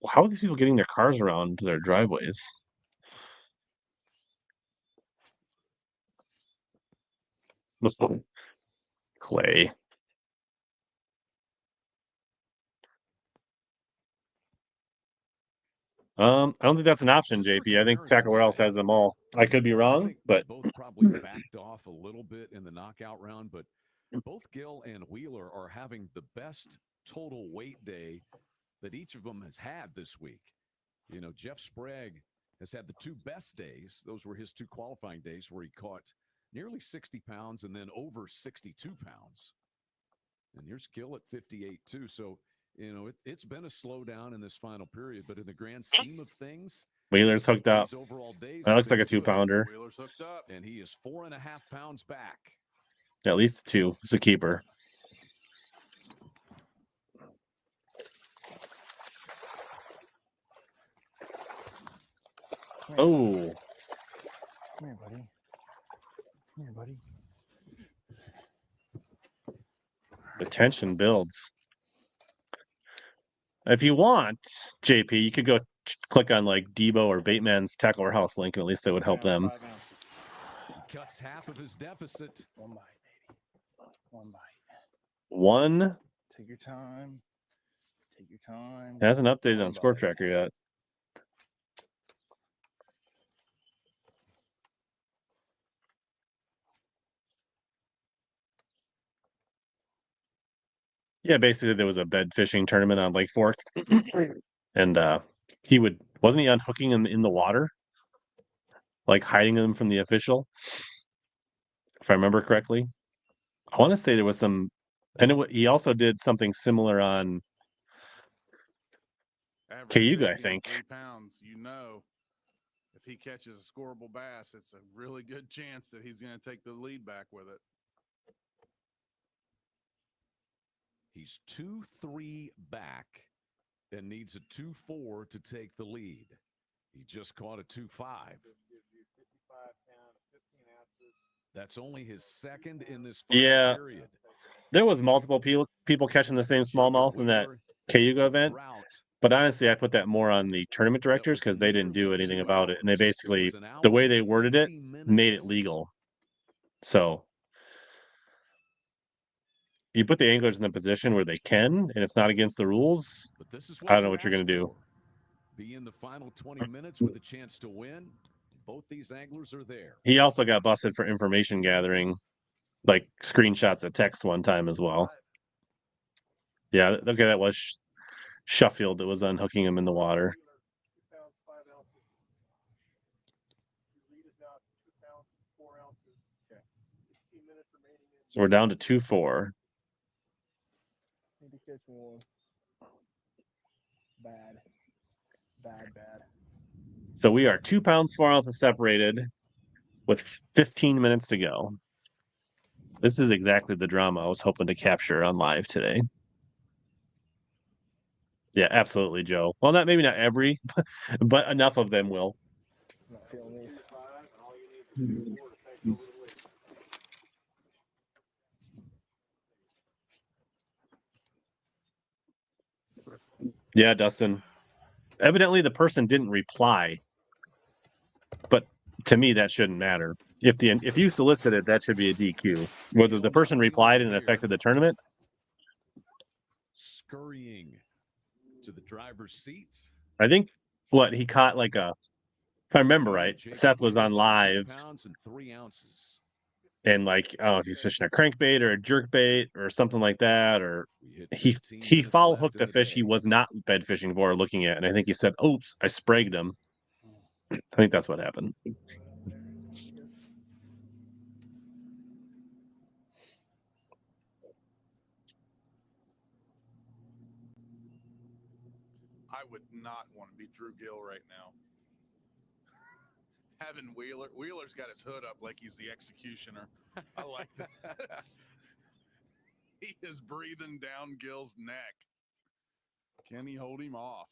How are these people getting their cars around to their driveways? Clay. I don't think that's an option, JP. I think Tackle Warehouse has them all. I could be wrong, but both probably backed off a little bit in the knockout round, but both Gill and Wheeler are having the best total weight day that each of them has had this week. You know, Jeff Sprague has had the 2 best days. Those were his 2 qualifying days where he caught nearly 60 pounds and then over 62 pounds. And here's Gill at 58 too. So, you know, it's been a slowdown in this final period, but in the grand scheme of things, Wheeler's hooked up. these overall days That looks like a good. 2-pounder. Wheeler's hooked up. And he is 4.5 pounds back. At least 2. It's a keeper. Oh. Come here, buddy. Come here, buddy. The tension builds. If you want, JP, you could go click on like Debo or Bateman's Tackle Warehouse link, and at least that would help them. He cuts half of his deficit. 1 bite, baby. 1 bite. 1. Take your time. Take your time. It hasn't updated 1 on Score bite. Tracker yet. Yeah, basically there was a bed fishing tournament on Lake Fork, and wasn't he unhooking them in the water, like hiding them from the official, if I remember correctly. I want to say there was some, and he also did something similar on Cayuga, I think. 3 pounds, you know, if he catches a scoreable bass, it's a really good chance that he's going to take the lead back with it. He's 2-3 back and needs a 2-4 to take the lead. He just caught a 2-5. That's only his 2nd in this final period. There was multiple people catching the same smallmouth in that Cayuga event, but honestly, I put that more on the tournament directors because they didn't do anything about it, and they basically, the way they worded it, made it legal. So you put the anglers in a position where they can, and it's not against the rules. I don't know what you're going to do. Be in the final 20 minutes with a chance to win. Both these anglers are there. He also got busted for information gathering, like screenshots of text one time as well. Yeah, okay, that was Sheffield that was unhooking him in the water. So we're down to 2-4. Need to catch one. Bad. So we are 2 pounds 4 ounces separated with 15 minutes to go. This is exactly the drama I was hoping to capture on live today. Yeah, absolutely, Joe. Well, maybe not every, but enough of them will. I'm not feeling these. Yeah, Dustin. Evidently, the person didn't reply. to me, that shouldn't matter. If you solicited, that should be a DQ. Whether the person replied and it affected the tournament. Scurrying to the driver's seat. I think what he caught like a, if I remember right, Seth was on live. 2 pounds and 3 ounces. And like, I don't know if he's fishing a crankbait or a jerkbait or something like that, or he foul hooked a fish he was not bed fishing for or looking at, and I think he said, "Oops, I spragued him." I think that's what happened. I would not want to be Drew Gill right now. Having Wheeler's got his hood up like he's the executioner. I like that. He is breathing down Gill's neck. Can he hold him off?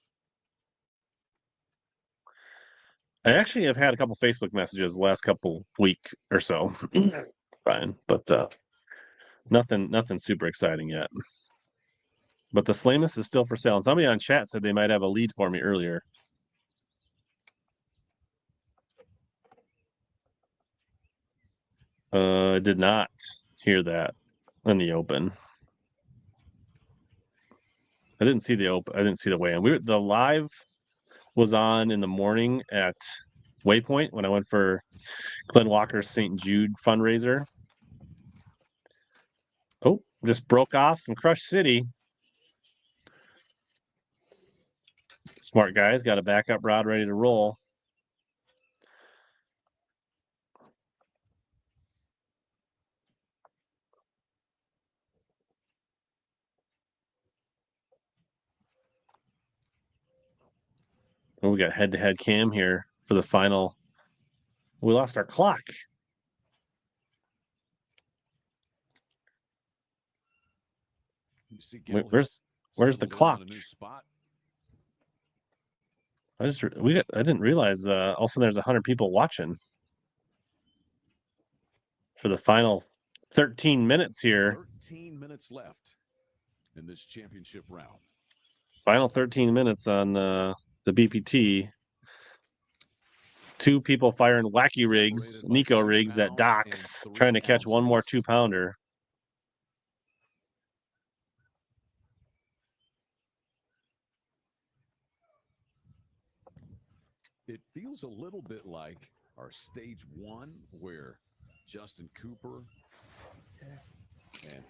I actually have had a couple Facebook messages the last couple week or so. Fine, but nothing super exciting yet. But the Slamus is still for sale. And somebody on chat said they might have a lead for me earlier. I did not hear that in the open. I didn't see the open. I didn't see the weigh-in. The live was on in the morning at Waypoint when I went for Glenn Walker's St. Jude fundraiser. Oh, just broke off some Crush City. Smart guys got a backup rod ready to roll. Oh, we got head-to-head cam here for the final. We lost our clock. Where's the clock? I didn't realize all of a sudden there's 100 people watching for the final 13 minutes here. 13 minutes left in this championship round. Final 13 minutes on the BPT. 2 people firing wacky rigs, Nico rigs at docks, trying to catch one more 2-pounder. It feels a little bit like our stage 1 where Justin Cooper and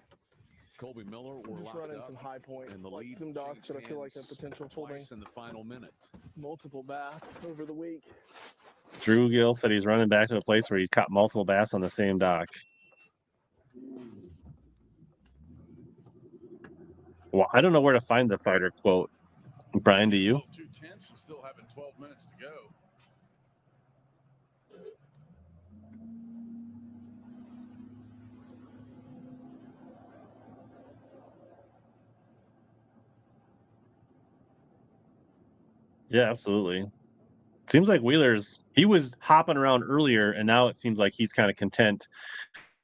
Colby Miller were just locked running up some high points, and the like lead some docks that I feel like have potential for me. in the final minute. Multiple bass over the week. Drew Gill said he's running back to a place where he's caught multiple bass on the same dock. Well, I don't know where to find the fighter quote. Brian, do you? Too tense and still having 12 minutes to go. Yeah, absolutely. Seems like he was hopping around earlier, and now it seems like he's kind of content,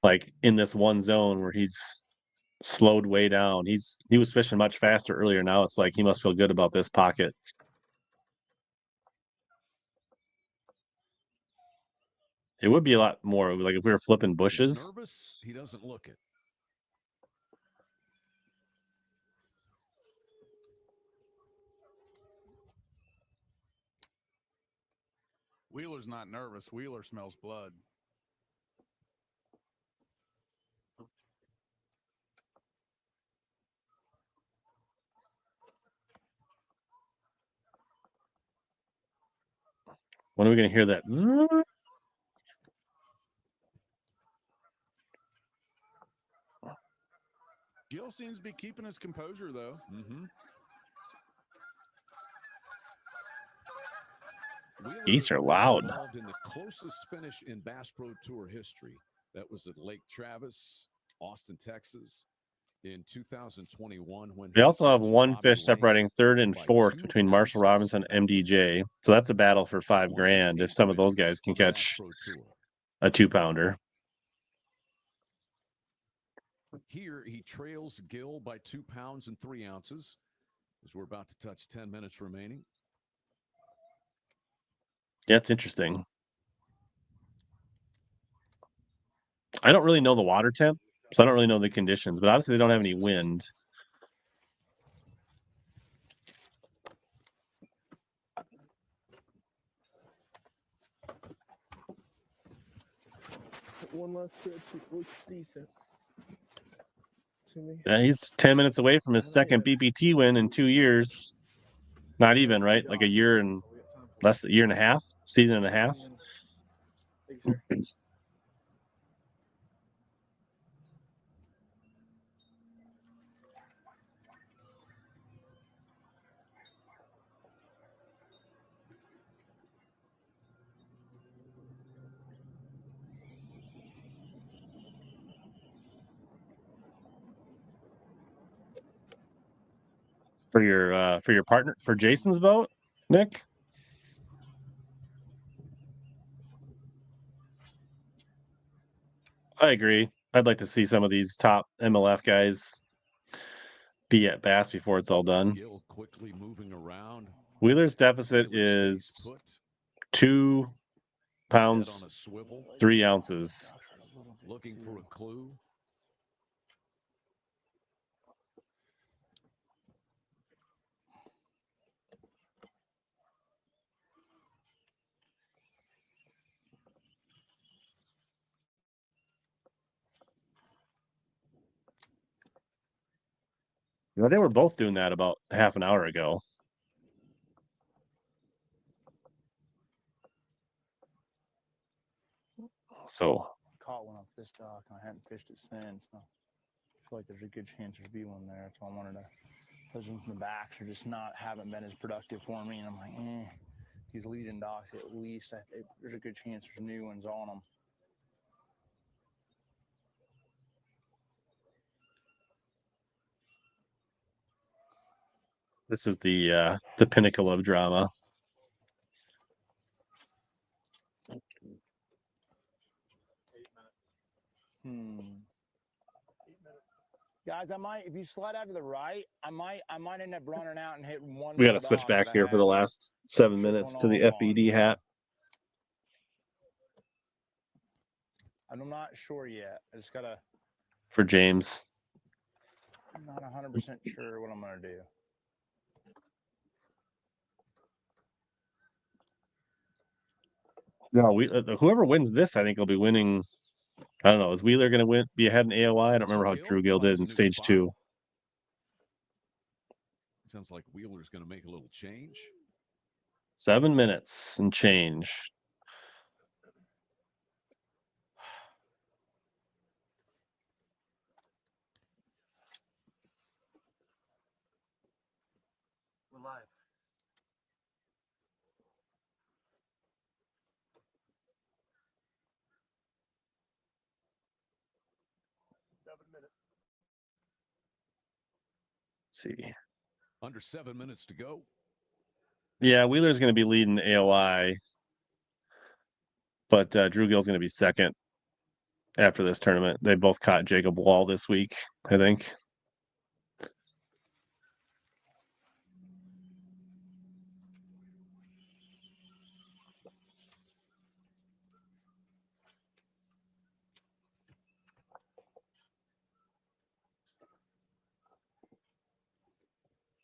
like in this one zone where he's slowed way down. He was fishing much faster earlier. Now it's like he must feel good about this pocket. It would be a lot more like if we were flipping bushes. He's nervous. He doesn't look it. Wheeler's not nervous. Wheeler smells blood. When are we going to hear that? Gill seems to be keeping his composure, though. Geese are loud. Involved in the closest finish in Bass Pro Tour history. That was at Lake Travis, Austin, Texas, in 2021. When we also have one fish separating third and fourth between Marshall Robinson and MDJ. So that's a battle for $5,000 if some of those guys can catch a 2-pounder. Here he trails Gill by 2 pounds and 3 ounces as we're about to touch 10 minutes remaining. Yeah, it's interesting. I don't really know the water temp, so I don't really know the conditions, but obviously they don't have any wind. One last stretch. It looks decent to me. Yeah, he's 10 minutes away from his second BPT win in 2 years. Not even, right? Like a year and less than a year and a half, season and a half. Thank you, sir. For your partner, for Jason's boat, Nick? I agree. I'd like to see some of these top MLF guys be at Bass before it's all done. Gill quickly moving around. Wheeler's deficit is 2 pounds, 3 ounces. Looking for a clue. You know, they were both doing that about half an hour ago. So Caught one on fish dock, and I hadn't fished it since. So I feel like there's a good chance there'd be one there. So I wanted to. Those ones in the backs are just haven't been as productive for me, and I'm like, these leading docks at least. There's a good chance there's new ones on them. this is the pinnacle of drama. Guys, if you slide out to the right, I might end up running out and hit one. We got to switch back here for the last 7 minutes to the FBD hat. I'm not sure yet. I just gotta. For James. I'm not 100% sure what I'm gonna do. No, whoever wins this, I think will be winning. I don't know. Is Wheeler going to be ahead in AOI? I don't remember how Drew Gill did in stage 2. Sounds like Wheeler's going to make a little change. 7 minutes and change. We're live. Let's see. Under 7 minutes to go. Yeah, Wheeler's going to be leading AOI, but Drew Gill's going to be second after this tournament. They both caught Jacob Wall this week, I think.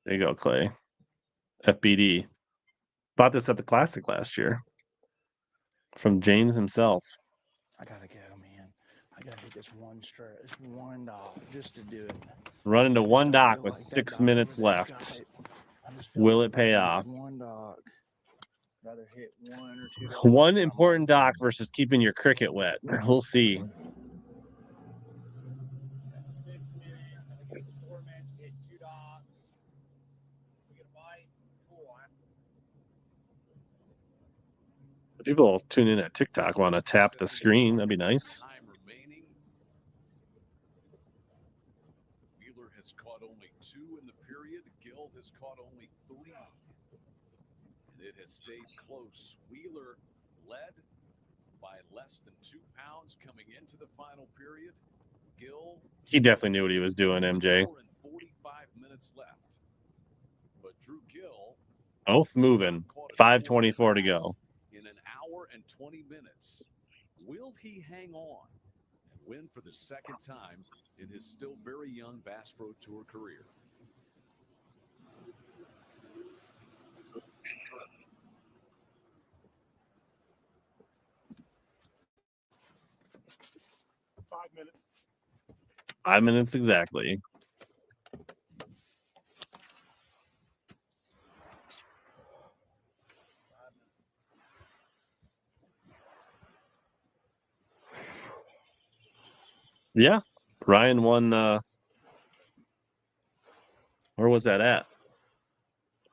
There you go, Clay. FBD. Bought this at the Classic last year from James himself. I gotta go, man. I gotta hit this one dock just to do it. Run into one dock with 6 minutes left. Will it pay off? One dock. Rather hit 1 or 2 docks. One important dock versus keeping your cricket wet. We'll see. 6 minutes. I think 4 minutes to hit 2 docks. We get a bite. Cool. People tune in at TikTok want to tap the screen. That'd be nice. Time remaining. Wheeler has caught only 2 in the period. Gill has caught only 3. And it has stayed close. Wheeler led by less than 2 pounds coming into the final period. Gill. He definitely knew what he was doing, MJ. 45 minutes left. But Drew Gill. Both moving. 5:24 to go. In an hour and 20 minutes. Will he hang on and win for the second time in his still very young Bass Pro Tour career. minutes. 5 minutes exactly. Yeah, Ryan won. Where was that at?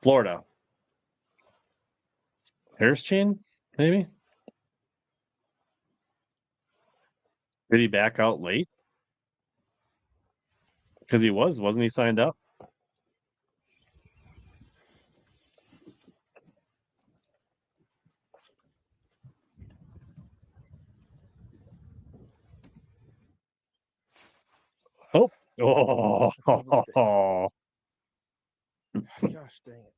Florida. Harris Chain, maybe? Did he back out late? Because he wasn't he signed up? Oh. Oh. Gosh dang it.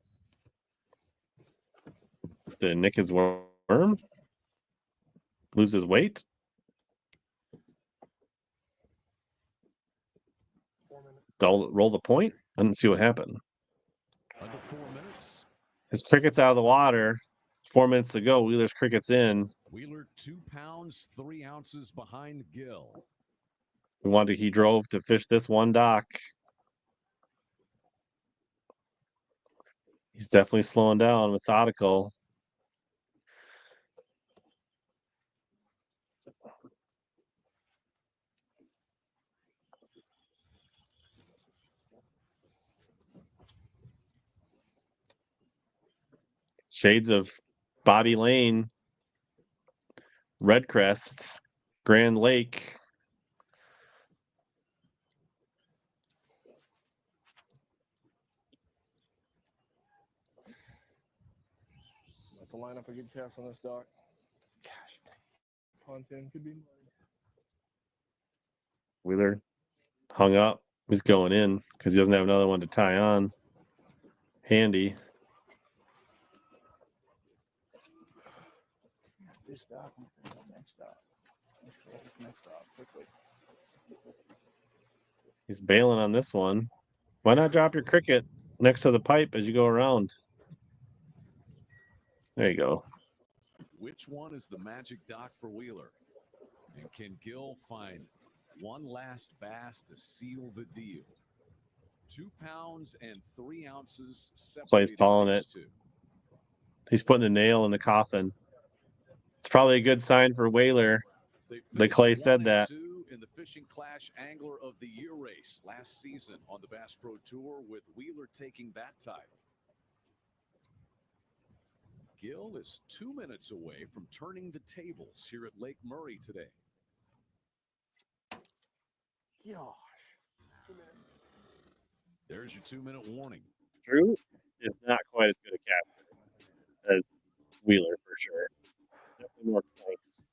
Did it nick his worm? Lose his weight? 4 minutes. Roll the point? I didn't see what happened. Under 4 minutes. His cricket's out of the water. 4 minutes to go. Wheeler's cricket's in. Wheeler 2 pounds 3 ounces behind Gill. He drove to fish this one dock. He's definitely slowing down, methodical. Shades of Bobby Lane, Redcrest, Grand Lake. About to line up a good cast on this dock. Gosh, pontoon could be mine. Wheeler hung up. He's going in because he doesn't have another one to tie on. Handy. This dock, next dock. Next dock, quickly. He's bailing on this one. Why not drop your cricket next to the pipe as you go around? There you go. Which one is the magic dock for Wheeler? And can Gill find one last bass to seal the deal? 2 pounds and 3 ounces Clay's separating calling these it. two. He's putting the nail in the coffin. It's probably a good sign for Wheeler. The Clay said that. 2 in the Fishing Clash Angler of the Year race last season on the Bass Pro Tour, with Wheeler taking that title. Gill is 2 minutes away from turning the tables here at Lake Murray today. Gosh. 2 minutes. There's your 2-minute warning. Drew is not quite as good a caster as Wheeler for sure. Definitely more points.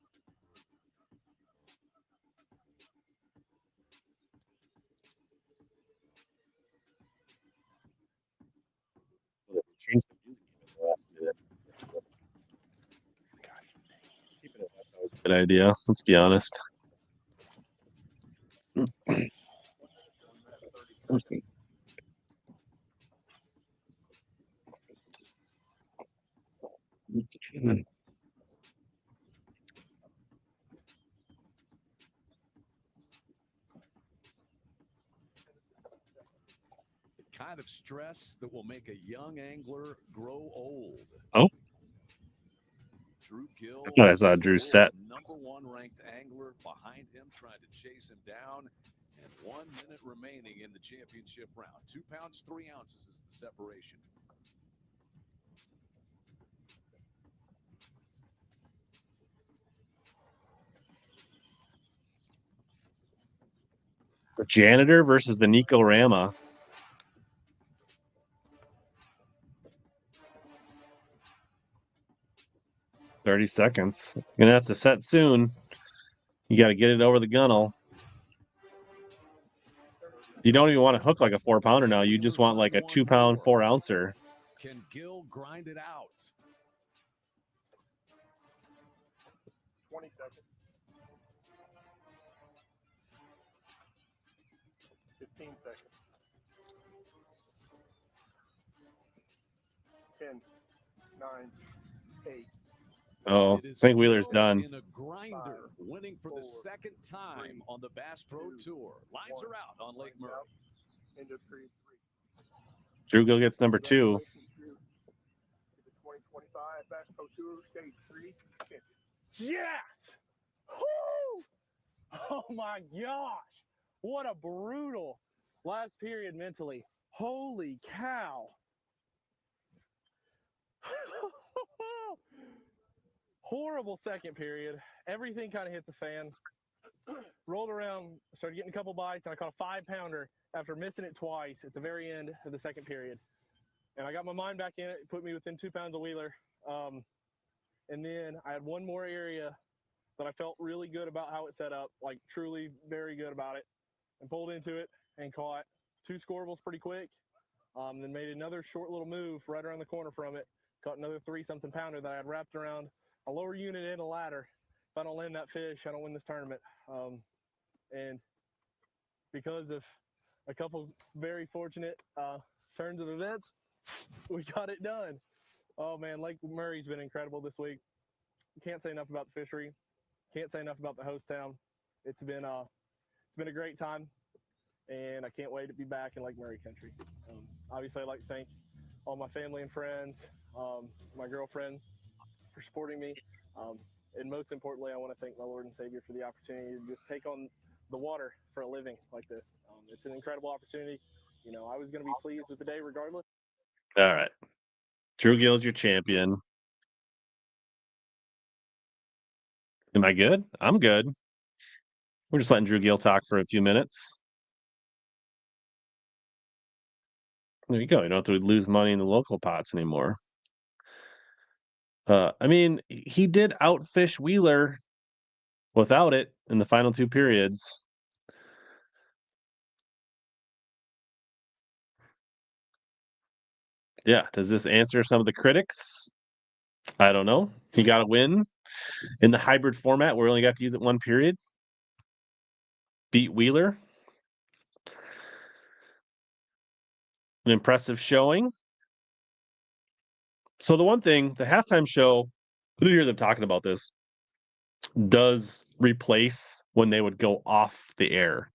Change the music in the last minute. Keeping it up, that was a good idea. Let's be honest. The kind of stress that will make a young angler grow old. Oh. Drew Gill, I thought I saw Drew set. #1 ranked angler, behind him trying to chase him down, and 1 minute remaining in the championship round. 2 pounds 3 ounces is the separation. The Janitor versus the Nico Rama. $30 seconds. You're gonna have to set soon. You got to get it over the gunnel. You don't even want to hook like a 4-pounder now. You just want like a 2-pound 4-ouncer. Can Gill grind it out? 20 seconds. 15 seconds. 10, 9, 8. Oh, I think Wheeler's done. In a grinder, winning for the second time on the Bass Pro Tour. Lines are out on Lake Murray. End of period 3. Drew Gill gets number 2. Drew. The 2025 Bass Pro Tour Stage 3 champion. Yes! Woo! Oh my gosh! What a brutal last period mentally. Holy cow! Horrible second period. Everything kind of hit the fan. Rolled around, started getting a couple bites, and I caught a 5-pounder after missing it twice at the very end of the second period. And I got my mind back in it, put me within 2 pounds of Wheeler. And then I had one more area that I felt really good about how it set up, like truly very good about it, and pulled into it and caught 2 scorables pretty quick. Then made another short little move right around the corner from it, caught another 3-something pounder that I had wrapped around a lower unit and a ladder. If I don't land that fish, I don't win this tournament. And because of a couple very fortunate turns of events, we got it done. Oh man, Lake Murray's been incredible this week. Can't say enough about the fishery. Can't say enough about the host town. It's been a great time, and I can't wait to be back in Lake Murray country. Obviously, I'd like to thank all my family and friends, my girlfriend for supporting me, and most importantly, I want to thank my Lord and Savior for the opportunity to just take on the water for a living like this. It's an incredible opportunity. You know, I was going to be pleased with the day regardless. All right. Drew Gill's your champion. Am I good? I'm good. We're just letting Drew Gill talk for a few minutes. There you go. You don't have to lose money in the local pots anymore. I mean, he did outfish Wheeler without it in the final 2 periods. Yeah. Does this answer some of the critics? I don't know. He got a win in the hybrid format where we only got to use it 1 period. Beat Wheeler. An impressive showing. So the one thing, the halftime show, I didn't hear them talking about this, does replace when they would go off the air.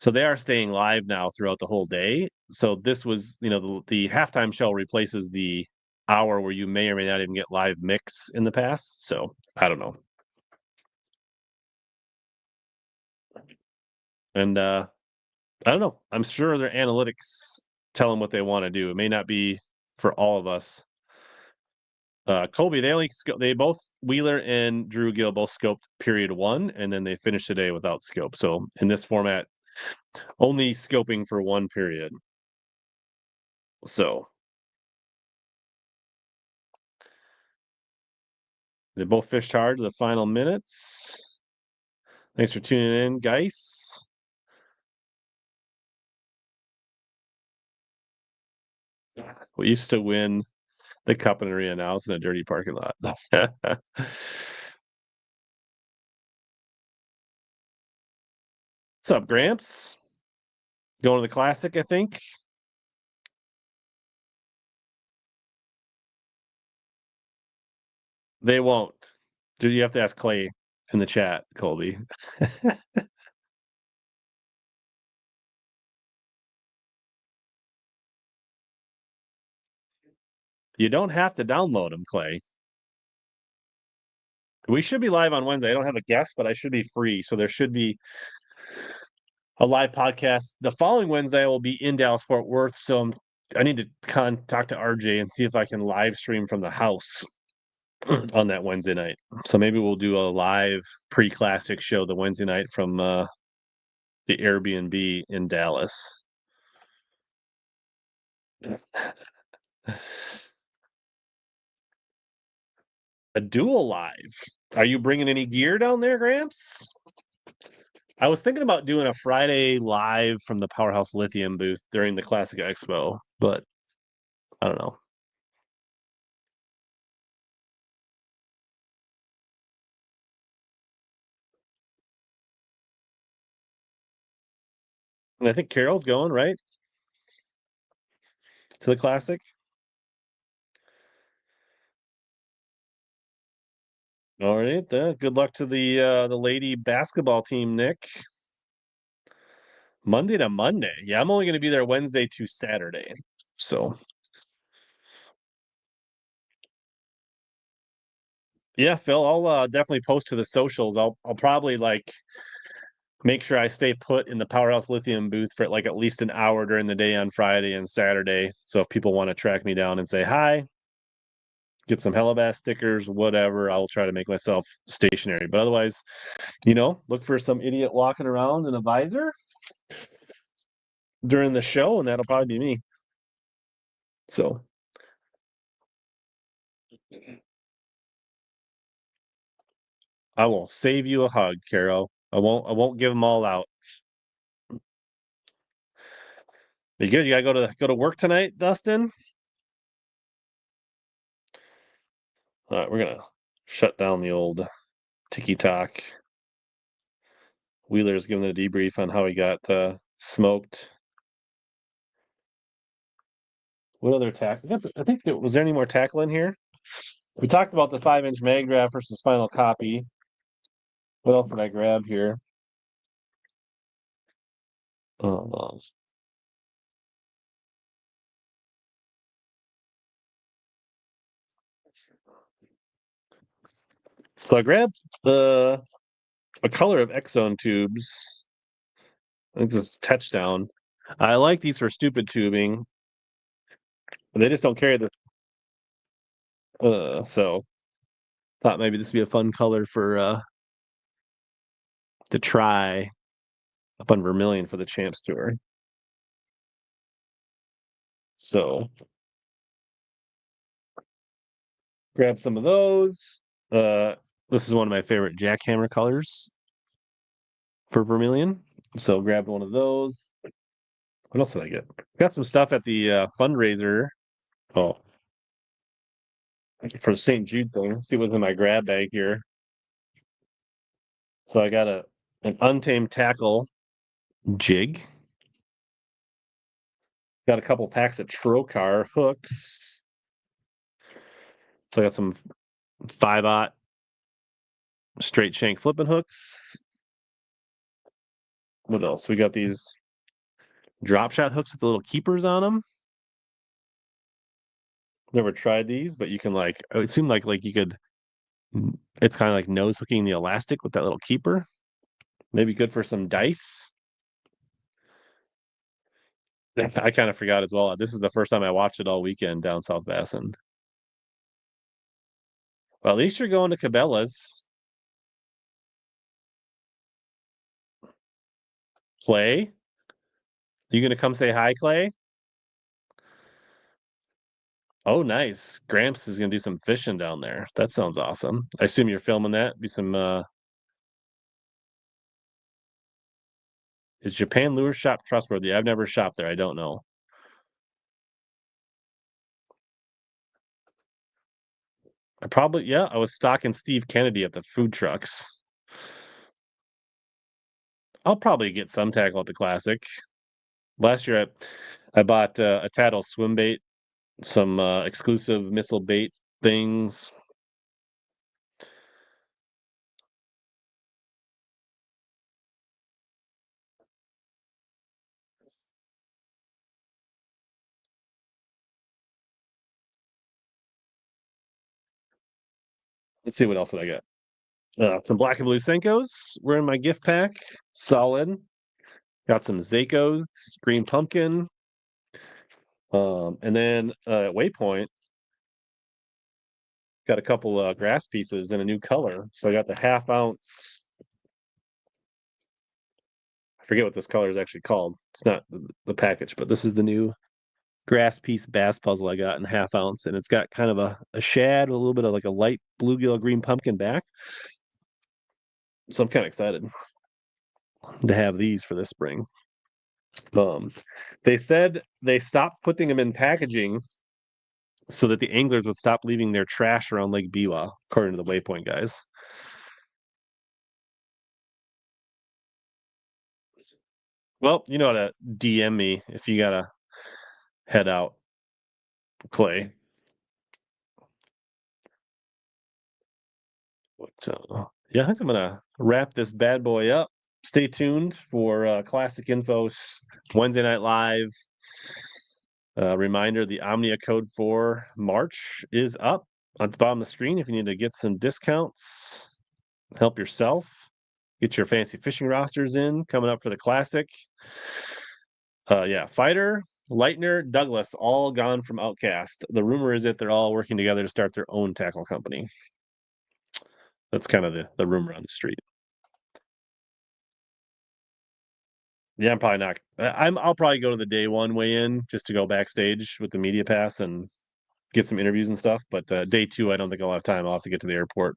So they are staying live now throughout the whole day. So this was, the halftime show replaces the hour where you may or may not even get live mix in the past. So I don't know. And I don't know. I'm sure their analytics tell them what they want to do. It may not be for all of us. Colby, they both Wheeler and Drew Gill both scoped period 1, and then they finished the day without scope. So in this format, only scoping for 1 period. So they both fished hard to the final minutes. Thanks for tuning in, guys. We used to win the Cup and Arena. Now it's in a dirty parking lot. What's up, Gramps? Going to the Classic, I think. They won't. You have to ask Clay in the chat, Colby. You don't have to download them, Clay. We should be live on Wednesday. I don't have a guest, but I should be free. So there should be a live podcast. The following Wednesday, I will be in Dallas, Fort Worth. So I need to talk to RJ and see if I can live stream from the house on that Wednesday night. So maybe we'll do a live pre-classic show the Wednesday night from the Airbnb in Dallas. A dual live. Are you bringing any gear down there, Gramps? I was thinking about doing a Friday live from the Powerhouse Lithium booth during the Classic Expo, but I don't know. And I think Carol's going, right? To the Classic. All right, good luck to the lady basketball team, Nick. Monday to Monday. Yeah, I'm only going to be there Wednesday to Saturday. So, yeah, Phil, I'll definitely post to the socials. I'll probably like make sure I stay put in the Powerhouse Lithium booth for like at least an hour during the day on Friday and Saturday. So if people want to track me down and say hi, get some HellaBass stickers, whatever, I'll try to make myself stationary. But otherwise, look for some idiot walking around in a visor during the show, and that'll probably be me. So I will save you a hug, Carol. I won't give them all out. You good? You gotta go to work tonight, Dustin? All right, we're gonna shut down the old tiki-talk. Wheeler's giving a debrief on how he got smoked. What other tackle? I think was there any more tackle in here? We talked about the 5-inch mag draft versus final copy. What else did I grab here? Oh, so I grabbed a color of Exxon tubes. I think this is Touchdown. I like these for stupid tubing, but they just don't carry the. So thought maybe this would be a fun color for to try up on Vermilion for the Champs Tour. So grab some of those. This is one of my favorite jackhammer colors for Vermilion. So grabbed one of those. What else did I get? Got some stuff at the fundraiser. Oh, for the St. Jude thing. Let's see what's in my grab bag here. So I got an Untamed Tackle jig. Got a couple packs of Trocar hooks. So I got some 5/0 straight shank flipping hooks. What else? We got these drop shot hooks with the little keepers on them. Never tried these, but you can it seemed like you could. It's kind of like nose hooking the elastic with that little keeper. Maybe good for some dice. I kind of forgot as well. This is the first time I watched it all weekend down South Bassin. Well, at least you're going to Cabela's. Clay? You gonna come say hi, Clay? Oh, nice. Gramps is gonna do some fishing down there. That sounds awesome. I assume you're filming that. Be some Is Japan Lure Shop trustworthy? I've never shopped there. I don't know. I was stocking Steve Kennedy at the food trucks. I'll probably get some tackle at the Classic. Last year, I bought a Tattle swim bait, some exclusive missile bait things. Let's see what else did I get. Some Black and Blue Senkos were in my gift pack. Solid. Got some Zakos, green pumpkin. And then at Waypoint, got a couple grass pieces in a new color. So I got the 1/2 ounce. I forget what this color is actually called. It's not the package, but this is the new grass piece bass puzzle I got in 1/2 ounce. And it's got kind of a shad, a little bit of like a light bluegill green pumpkin back. So I'm kind of excited to have these for this spring. They said they stopped putting them in packaging so that the anglers would stop leaving their trash around Lake Biwa, according to the Waypoint guys. Well, you know how to DM me if you gotta head out, Clay. Yeah, I think I'm gonna wrap this bad boy up. Stay tuned for Classic Info Wednesday Night Live. Reminder: the Omnia code for March is up at the bottom of the screen. If you need to get some discounts, help yourself. Get your fancy fishing rosters in coming up for the Classic. Yeah, Fighter, Leitner, Douglas, all gone from Outcast. The rumor is that they're all working together to start their own tackle company. That's kind of the rumor on the street. Yeah, I'm probably not. I'll probably go to the day one weigh-in just to go backstage with the media pass and get some interviews and stuff. But day two, I don't think I'll have time. I'll have to get to the airport.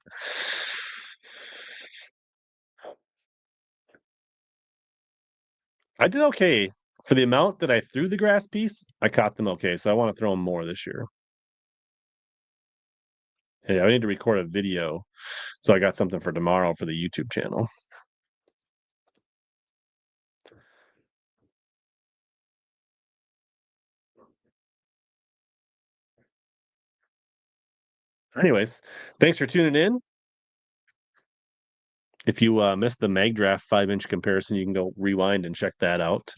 I did okay for the amount that I threw the grass piece. I caught them okay, so I want to throw them more this year. Yeah, I need to record a video, so I got something for tomorrow for the YouTube channel. Anyways, thanks for tuning in. If you missed the Mag Draft 5-inch comparison, you can go rewind and check that out.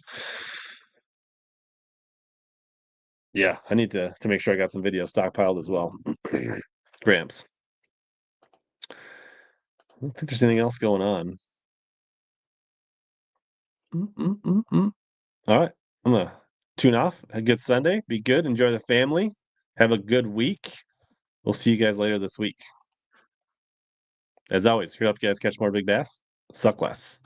Yeah, I need to make sure I got some video stockpiled as well. Gramps. I don't think there's anything else going on. All right. I'm going to tune off. Have a good Sunday. Be good. Enjoy the family. Have a good week. We'll see you guys later this week. As always, here to help you guys catch more big bass. Suck less.